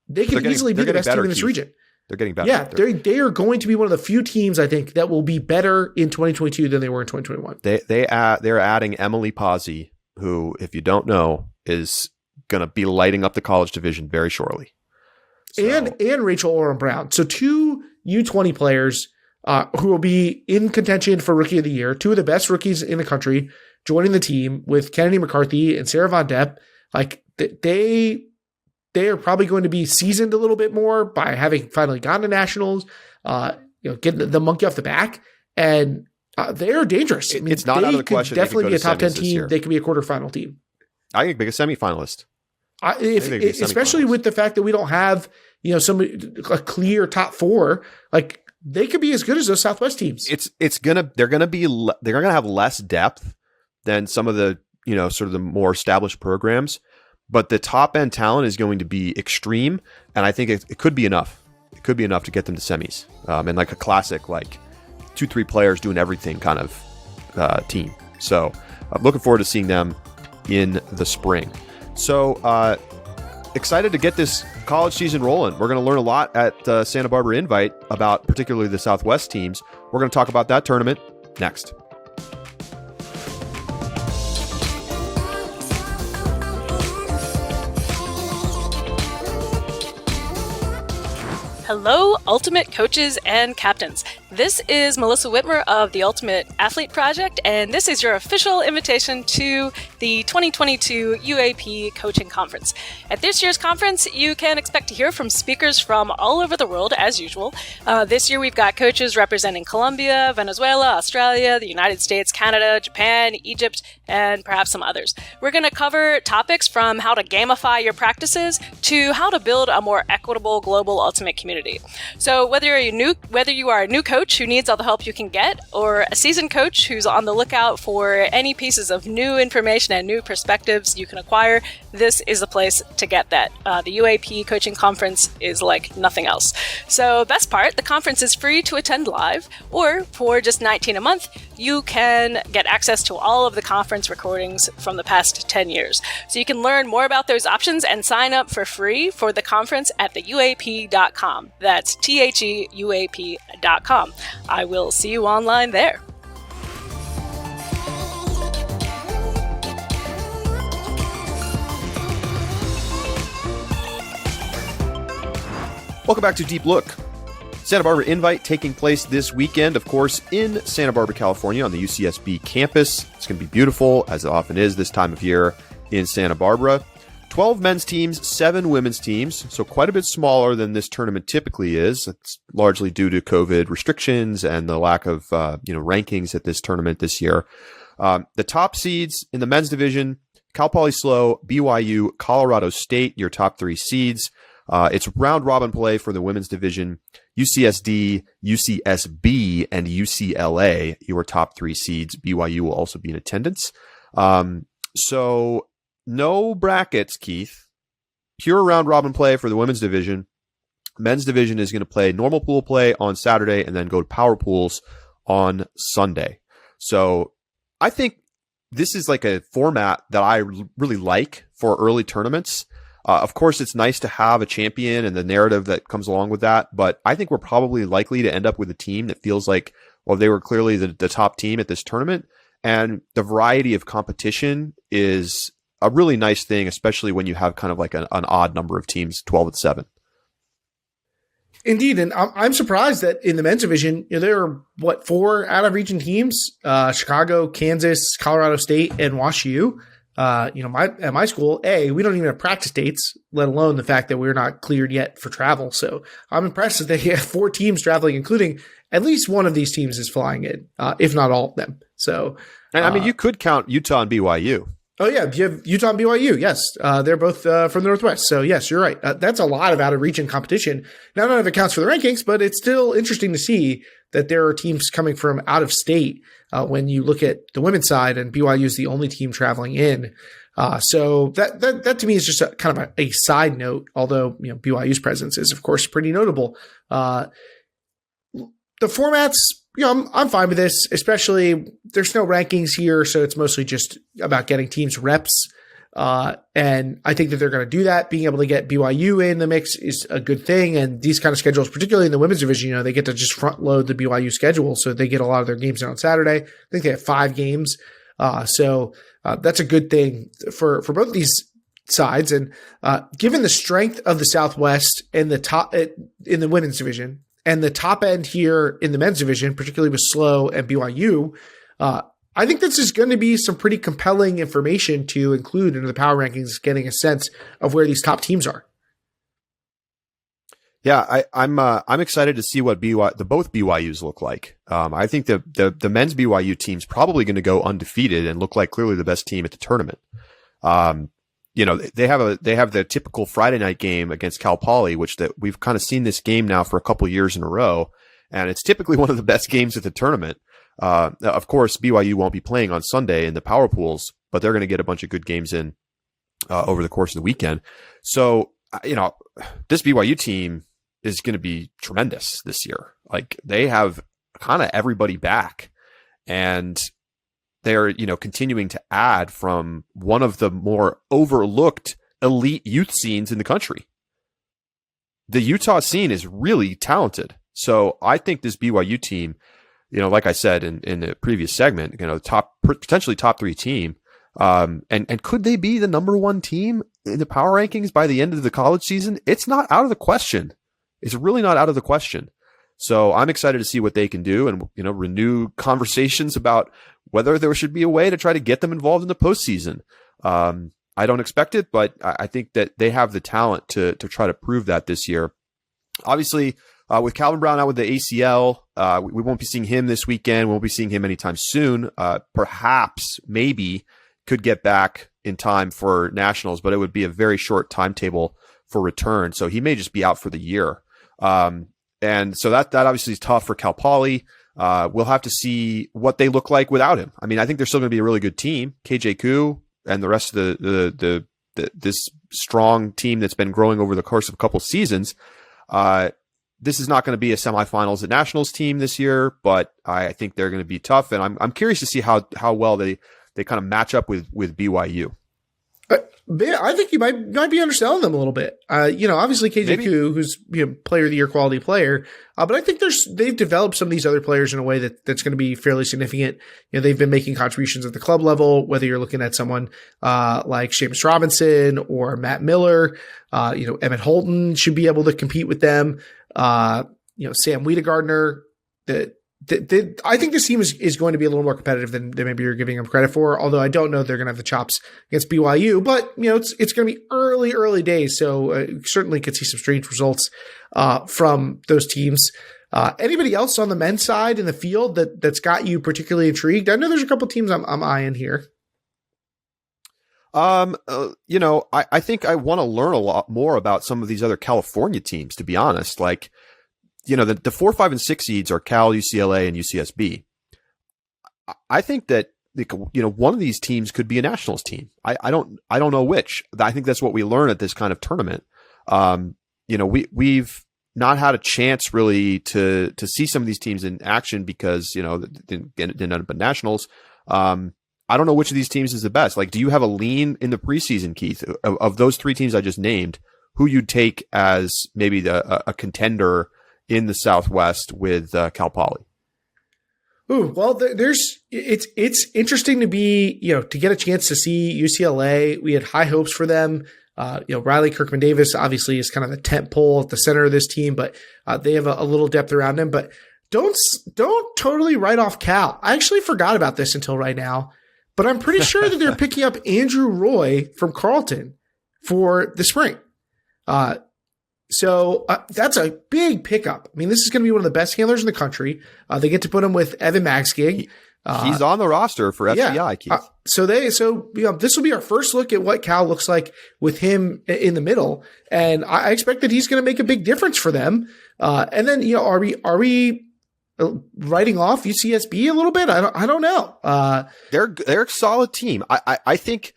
They can easily be the best team in this region. They're getting better. Yeah, they are going to be one of the few teams, I think, that will be better in 2022 than they were in 2021. They're adding Emily Pazzi, who, if you don't know, is going to be lighting up the college division very shortly. So. And Rachel Oram Brown. So 2 U20 players who will be in contention for Rookie of the Year, 2 of the best rookies in the country, joining the team with Kennedy McCarthy and Sarah Von Depp. Like, they are probably going to be seasoned a little bit more by having finally gotten to nationals, getting the monkey off the back, and they are dangerous. I mean, it's not out of the question. Definitely be a top 10 team. They could be a quarterfinal team. I think be a semifinalist. Especially with the fact that we don't have a clear top 4, like they could be as good as those Southwest teams. They're gonna have less depth than some of the sort of the more established programs, but the top end talent is going to be extreme, and I think it could be enough. It could be enough to get them to semis, and like a classic 2-3 players doing everything kind of team. So I'm looking forward to seeing them in the spring. So excited to get this college season rolling. We're going to learn a lot at Santa Barbara Invite about particularly the Southwest teams. We're going to talk about that tournament next. Hello, Ultimate Coaches and Captains. This is Melissa Whitmer of the Ultimate Athlete Project, and this is your official invitation to the 2022 UAP Coaching Conference. At this year's conference, you can expect to hear from speakers from all over the world, as usual. This year, we've got coaches representing Colombia, Venezuela, Australia, the United States, Canada, Japan, Egypt, and perhaps some others. We're going to cover topics from how to gamify your practices to how to build a more equitable global ultimate community. So whether you are a new coach who needs all the help you can get, or a seasoned coach who's on the lookout for any pieces of new information and new perspectives you can acquire, this is the place to get that. The UAP Coaching Conference is like nothing else. So best part, the conference is free to attend live, or for just $19 a month, you can get access to all of the conference recordings from the past 10 years. So you can learn more about those options and sign up for free for the conference at theuap.com. That's theuap.com. I will see you online there. Welcome back to Deep Look. Santa Barbara Invite taking place this weekend, of course, in Santa Barbara, California on the UCSB campus. It's going to be beautiful, as it often is this time of year in Santa Barbara. 12 men's teams, 7 women's teams, so quite a bit smaller than this tournament typically is. It's largely due to COVID restrictions and the lack of rankings at this tournament this year. The top seeds in the men's division, Cal Poly SLO, BYU, Colorado State, your top 3 seeds. It's round robin play for the women's division. UCSD, UCSB, and UCLA, your top 3 seeds. BYU will also be in attendance. So no brackets, Keith. Pure round robin play for the women's division. Men's division is going to play normal pool play on Saturday and then go to power pools on Sunday. So I think this is like a format that I really like for early tournaments. Of course, it's nice to have a champion and the narrative that comes along with that, but I think we're probably likely to end up with a team that feels like, well, they were clearly the top team at this tournament, and the variety of competition is a really nice thing, especially when you have kind of like an odd number of teams, 12 and 7. Indeed, and I'm surprised that in the men's division, there are, 4 out-of-region teams, Chicago, Kansas, Colorado State, and WashU. At my school, we don't even have practice dates, let alone the fact that we're not cleared yet for travel. So I'm impressed that they have 4 teams traveling, including at least one of these teams is flying in, if not all of them. So, and I mean, you could count Utah and BYU. Oh yeah, you have Utah and BYU. Yes, they're both from the Northwest. So yes, you're right. That's a lot of out-of-region competition. Now, none of it counts for the rankings, but it's still interesting to see that there are teams coming from out of state when you look at the women's side, and BYU is the only team traveling in. So that to me is just a kind of a side note. Although BYU's presence is of course pretty notable. the formats, I'm fine with this, especially there's no rankings here. So it's mostly just about getting teams reps. And I think that they're going to do that. Being able to get BYU in the mix is a good thing. And these kind of schedules, particularly in the women's division, they get to just front load the BYU schedule. So they get a lot of their games on Saturday. I think they have 5 games. So that's a good thing for both these sides. And given the strength of the Southwest and the top in the women's division and the top end here in the men's division, particularly with SLO and BYU, I think this is going to be some pretty compelling information to include into the power rankings, getting a sense of where these top teams are. Yeah, I'm excited to see what both BYUs look like. I think the men's BYU team's probably going to go undefeated and look like clearly the best team at the tournament. They have the typical Friday night game against Cal Poly, which that we've kind of seen this game now for a couple years in a row, and it's typically one of the best games at the tournament. Of course, BYU won't be playing on Sunday in the power pools, but they're going to get a bunch of good games in over the course of the weekend. So, this BYU team is going to be tremendous this year. Like, they have kind of everybody back, and they're, continuing to add from one of the more overlooked elite youth scenes in the country. The Utah scene is really talented. So I think this BYU team, like I said in the previous segment, potentially top 3 team. And could they be the number 1 team in the power rankings by the end of the college season? It's not out of the question. It's really not out of the question. So I'm excited to see what they can do and, renew conversations about whether there should be a way to try to get them involved in the postseason. I don't expect it, but I think that they have the talent to try to prove that this year. Obviously, with Calvin Brown out with the ACL, we won't be seeing him this weekend. We won't be seeing him anytime soon. Perhaps, maybe, could get back in time for nationals, but it would be a very short timetable for return. So he may just be out for the year. And so that obviously is tough for Cal Poly. We'll have to see what they look like without him. I mean, I think they're still going to be a really good team. KJ Koo and the rest of this strong team that's been growing over the course of a couple seasons. This is not going to be a semifinals at nationals team this year, but I think they're going to be tough. And I'm curious to see how well they kind of match up with BYU. I think you might be underselling them a little bit. Obviously KJ Koo, who's player of the year quality player, but I think they've developed some of these other players in a way that's going to be fairly significant. They've been making contributions at the club level, whether you're looking at someone like Seamus Robinson or Matt Miller. Emmett Holton should be able to compete with them. Sam Wiedegardner. I think this team is going to be a little more competitive than maybe you're giving them credit for, although I don't know they're going to have the chops against BYU, but it's going to be early days. So certainly could see some strange results from those teams. Anybody else on the men's side in the field that's got you particularly intrigued? I know there's a couple teams I'm eyeing here. I think I want to learn a lot more about some of these other California teams, to be honest. Like, the 4, 5, and 6 seeds are Cal, UCLA, and UCSB. I think that, one of these teams could be a nationals team. I don't know which. I think that's what we learn at this kind of tournament. We've not had a chance really to see some of these teams in action because, didn't end up at nationals. I don't know which of these teams is the best. Like, do you have a lean in the preseason, Keith, of those 3 teams I just named, who you'd take as maybe a contender in the Southwest with Cal Poly? Ooh, well, it's interesting to be, to get a chance to see UCLA. We had high hopes for them. Riley Kirkman Davis obviously is kind of the tent pole at the center of this team, but they have a little depth around them. But don't totally write off Cal. I actually forgot about this until right now, but I'm pretty sure that they're picking up Andrew Roy from Carleton for the spring. So that's a big pickup. I mean, this is going to be one of the best handlers in the country. They get to put him with Evan Magskig. He's on the roster for SBI, Keith. So this will be our first look at what Cal looks like with him in the middle, and I expect that he's going to make a big difference for them. And then are we writing off UCSB a little bit? I don't know. They're a solid team. I think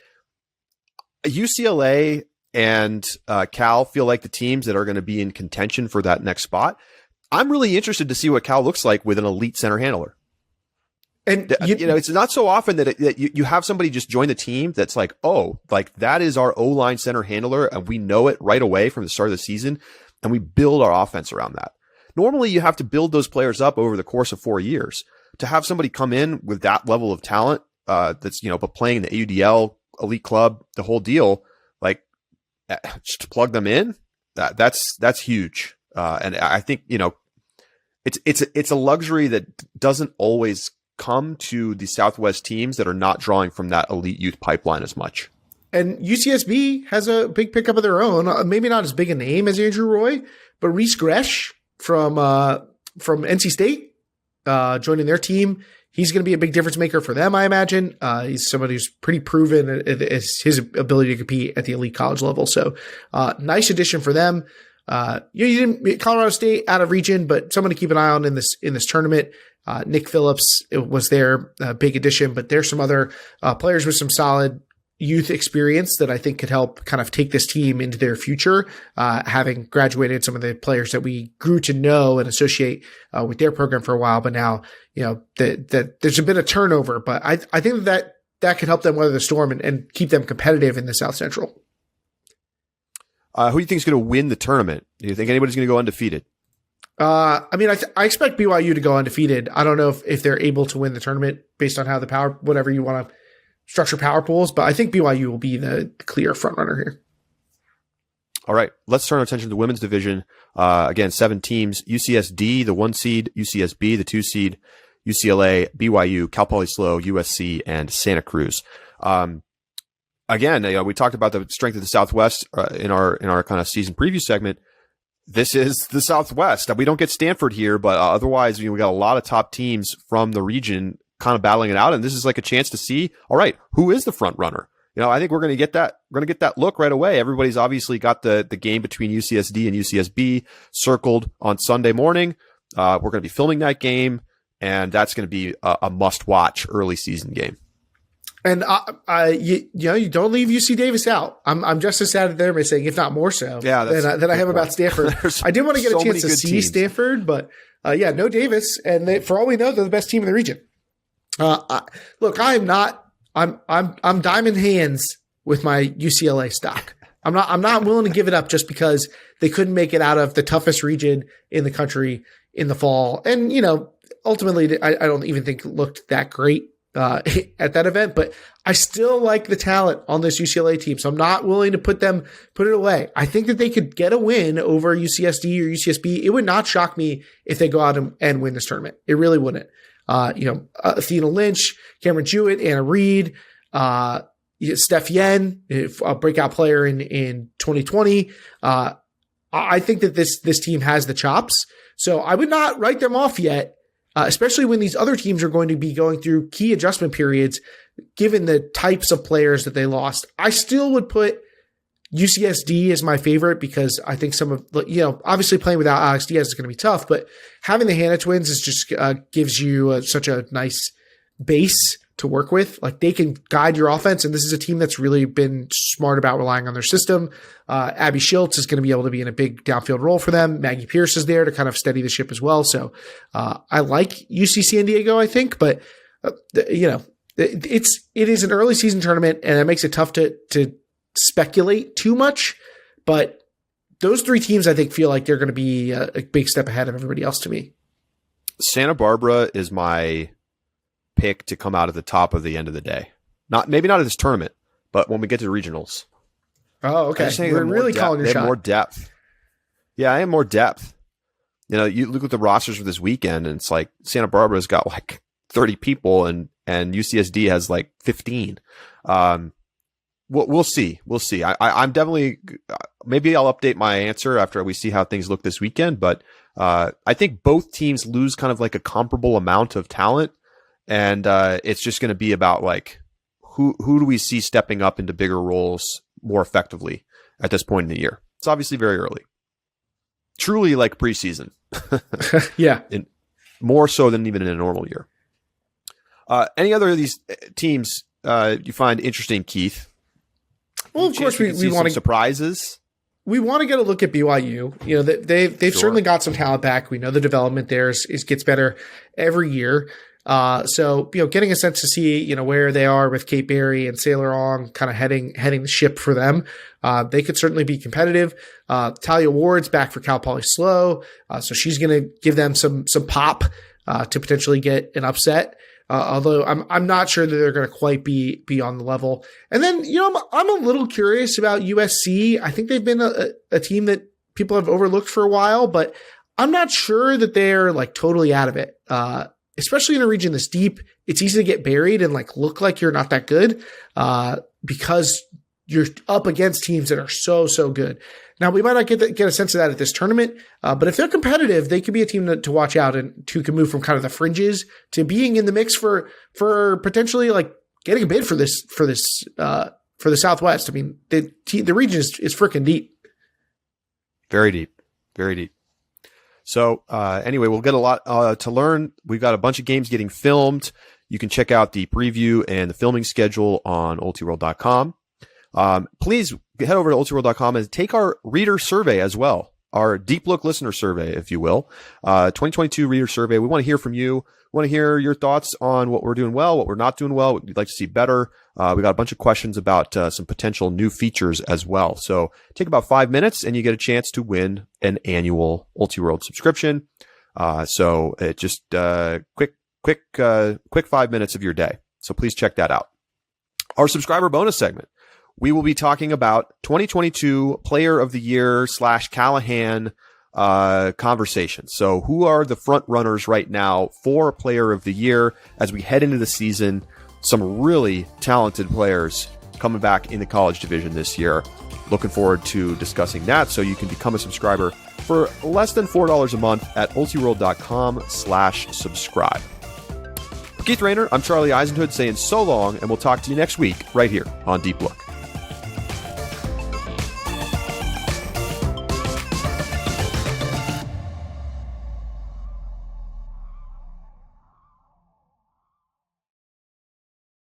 UCLA and Cal feel like the teams that are going to be in contention for that next spot. I'm really interested to see what Cal looks like with an elite center handler. And it's not so often that you have somebody just join the team that's like, oh, like that is our O-line center handler, and we know it right away from the start of the season, and we build our offense around that. Normally, you have to build those players up over the course of 4 years. To have somebody come in with that level of talent, that's but playing in the AUDL elite club, the whole deal, like just to plug them in, that's huge. And I think it's a luxury that doesn't always come to the Southwest teams that are not drawing from that elite youth pipeline as much. And UCSB has a big pickup of their own. Maybe not as big a name as Andrew Roy, but Reese Gresh from NC State joining their team. He's going to be a big difference maker for them, I imagine. He's somebody who's pretty proven as his ability to compete at the elite college level. So nice addition for them. You didn't Colorado State out of region, but someone to keep an eye on in this tournament. Nick Phillips was their big addition, but there's some other players with some solid youth experience that I think could help kind of take this team into their future, having graduated some of the players that we grew to know and associate with their program for a while. But now, that there's been a turnover, but I think that could help them weather the storm and keep them competitive in the South Central. Who do you think is going to win the tournament? Do you think anybody's going to go undefeated? I expect BYU to go undefeated. I don't know if they're able to win the tournament based on how whatever you want to structure power pools, but I think BYU will be the clear front runner here. All right, let's turn our attention to the women's division. Again, 7 teams: UCSD, the 1 seed; UCSB, the 2 seed; UCLA, BYU, Cal Poly SLO, USC, and Santa Cruz. Again, we talked about the strength of the Southwest in our kind of season preview segment. This is the Southwest. We don't get Stanford here, but otherwise, we got a lot of top teams from the region kind of battling it out. And this is like a chance to see, all right, who is the front runner? I think we're going to get that. We're going to get that look right away. Everybody's obviously got the game between UCSD and UCSB circled on Sunday morning. We're going to be filming that game, and that's going to be a must-watch early season game. And you don't leave UC Davis out. I'm just as sad at them as saying, if not more so, than I am about Stanford. I did want to get a chance to see teams. Stanford, but no Davis, and for all we know, they're the best team in the region. Look, I'm diamond hands with my UCLA stock. I'm not willing to give it up just because they couldn't make it out of the toughest region in the country in the fall, and ultimately, I don't even think it looked that great at that event, but I still like the talent on this UCLA team. So I'm not willing to put it away. I think that they could get a win over UCSD or UCSB. It would not shock me if they go out and win this tournament. It really wouldn't. Athena Lynch, Cameron Jewett, Anna Reed, Steph Yen, a breakout player in 2020. I think that this team has the chops. So I would not write them off yet. Especially when these other teams are going to be going through key adjustment periods, given the types of players that they lost. I still would put UCSD as my favorite because I think some of, obviously playing without Alex Diaz is going to be tough, but having the Hannah twins is just gives you such a nice base to work with. Like they can guide your offense, and this is a team that's really been smart about relying on their system. Abby Schultz is going to be able to be in a big downfield role for them. Maggie Pierce is there to kind of steady the ship as well. So I like UC San Diego, I think, but it is an early season tournament, and it makes it tough to speculate too much. But those 3 teams, I think, feel like they're going to be a big step ahead of everybody else to me. Santa Barbara is my pick to come out at the top of the end of the day. Maybe not at this tournament, but when we get to the regionals. Oh, okay. We're really calling your shot. More depth. Yeah, I have more depth. You look at the rosters for this weekend, and it's like Santa Barbara's got like 30 people, and UCSD has like 15. We'll see. We'll see. I'm definitely, maybe I'll update my answer after we see how things look this weekend, but I think both teams lose kind of like a comparable amount of talent. And it's just going to be about like who do we see stepping up into bigger roles more effectively at this point in the year? It's obviously very early. Truly like preseason. Yeah. More so than even in a normal year. Any other of these teams you find interesting, Keith? Well, of course, we want to surprises. we want to get a look at BYU. You know, they've Sure. certainly got some talent back. We know the development there gets better every year. So, you know, getting a sense to see, you know, where they are with Kate Berry and Sailor Ong kind of heading the ship for them. They could certainly be competitive. Talia Ward's back for Cal Poly Slow. So she's going to give them some pop, to potentially get an upset. Although I'm not sure that they're going to quite be on the level. And then, you know, I'm a little curious about USC. I think they've been a team that people have overlooked for a while, but I'm not sure that they're like totally out of it. Especially in a region this deep, it's easy to get buried and like look like you're not that good, because you're up against teams that are so good. Now, we might not get a sense of that at this tournament, but if they're competitive, they could be a team to watch out and who can move from kind of the fringes to being in the mix for potentially like getting a bid for the Southwest. I mean, the region is freaking deep. Very deep. Very deep. So anyway, we'll get a lot to learn. We've got a bunch of games getting filmed. You can check out the preview and the filming schedule on ultiworld.com. Please head over to ultiworld.com and take our reader survey as well, our deep look listener survey, if you will. 2022 reader survey. We want to hear from you. We want to hear your thoughts on what we're doing well, what we're not doing well, what you'd like to see better. We got a bunch of questions about some potential new features as well. So take about 5 minutes and you get a chance to win an annual Ultiworld subscription. So it just quick 5 minutes of your day. So please check that out. Our subscriber bonus segment. We will be talking about 2022 Player of the Year / Callahan conversation. So who are the front runners right now for Player of the Year as we head into the season? Some really talented players coming back in the college division this year. Looking forward to discussing that. So you can become a subscriber for less than $4 a month at ultiworld.com/subscribe. For Keith Raynor, I'm Charlie Eisenhood saying so long, and we'll talk to you next week right here on Deep Look.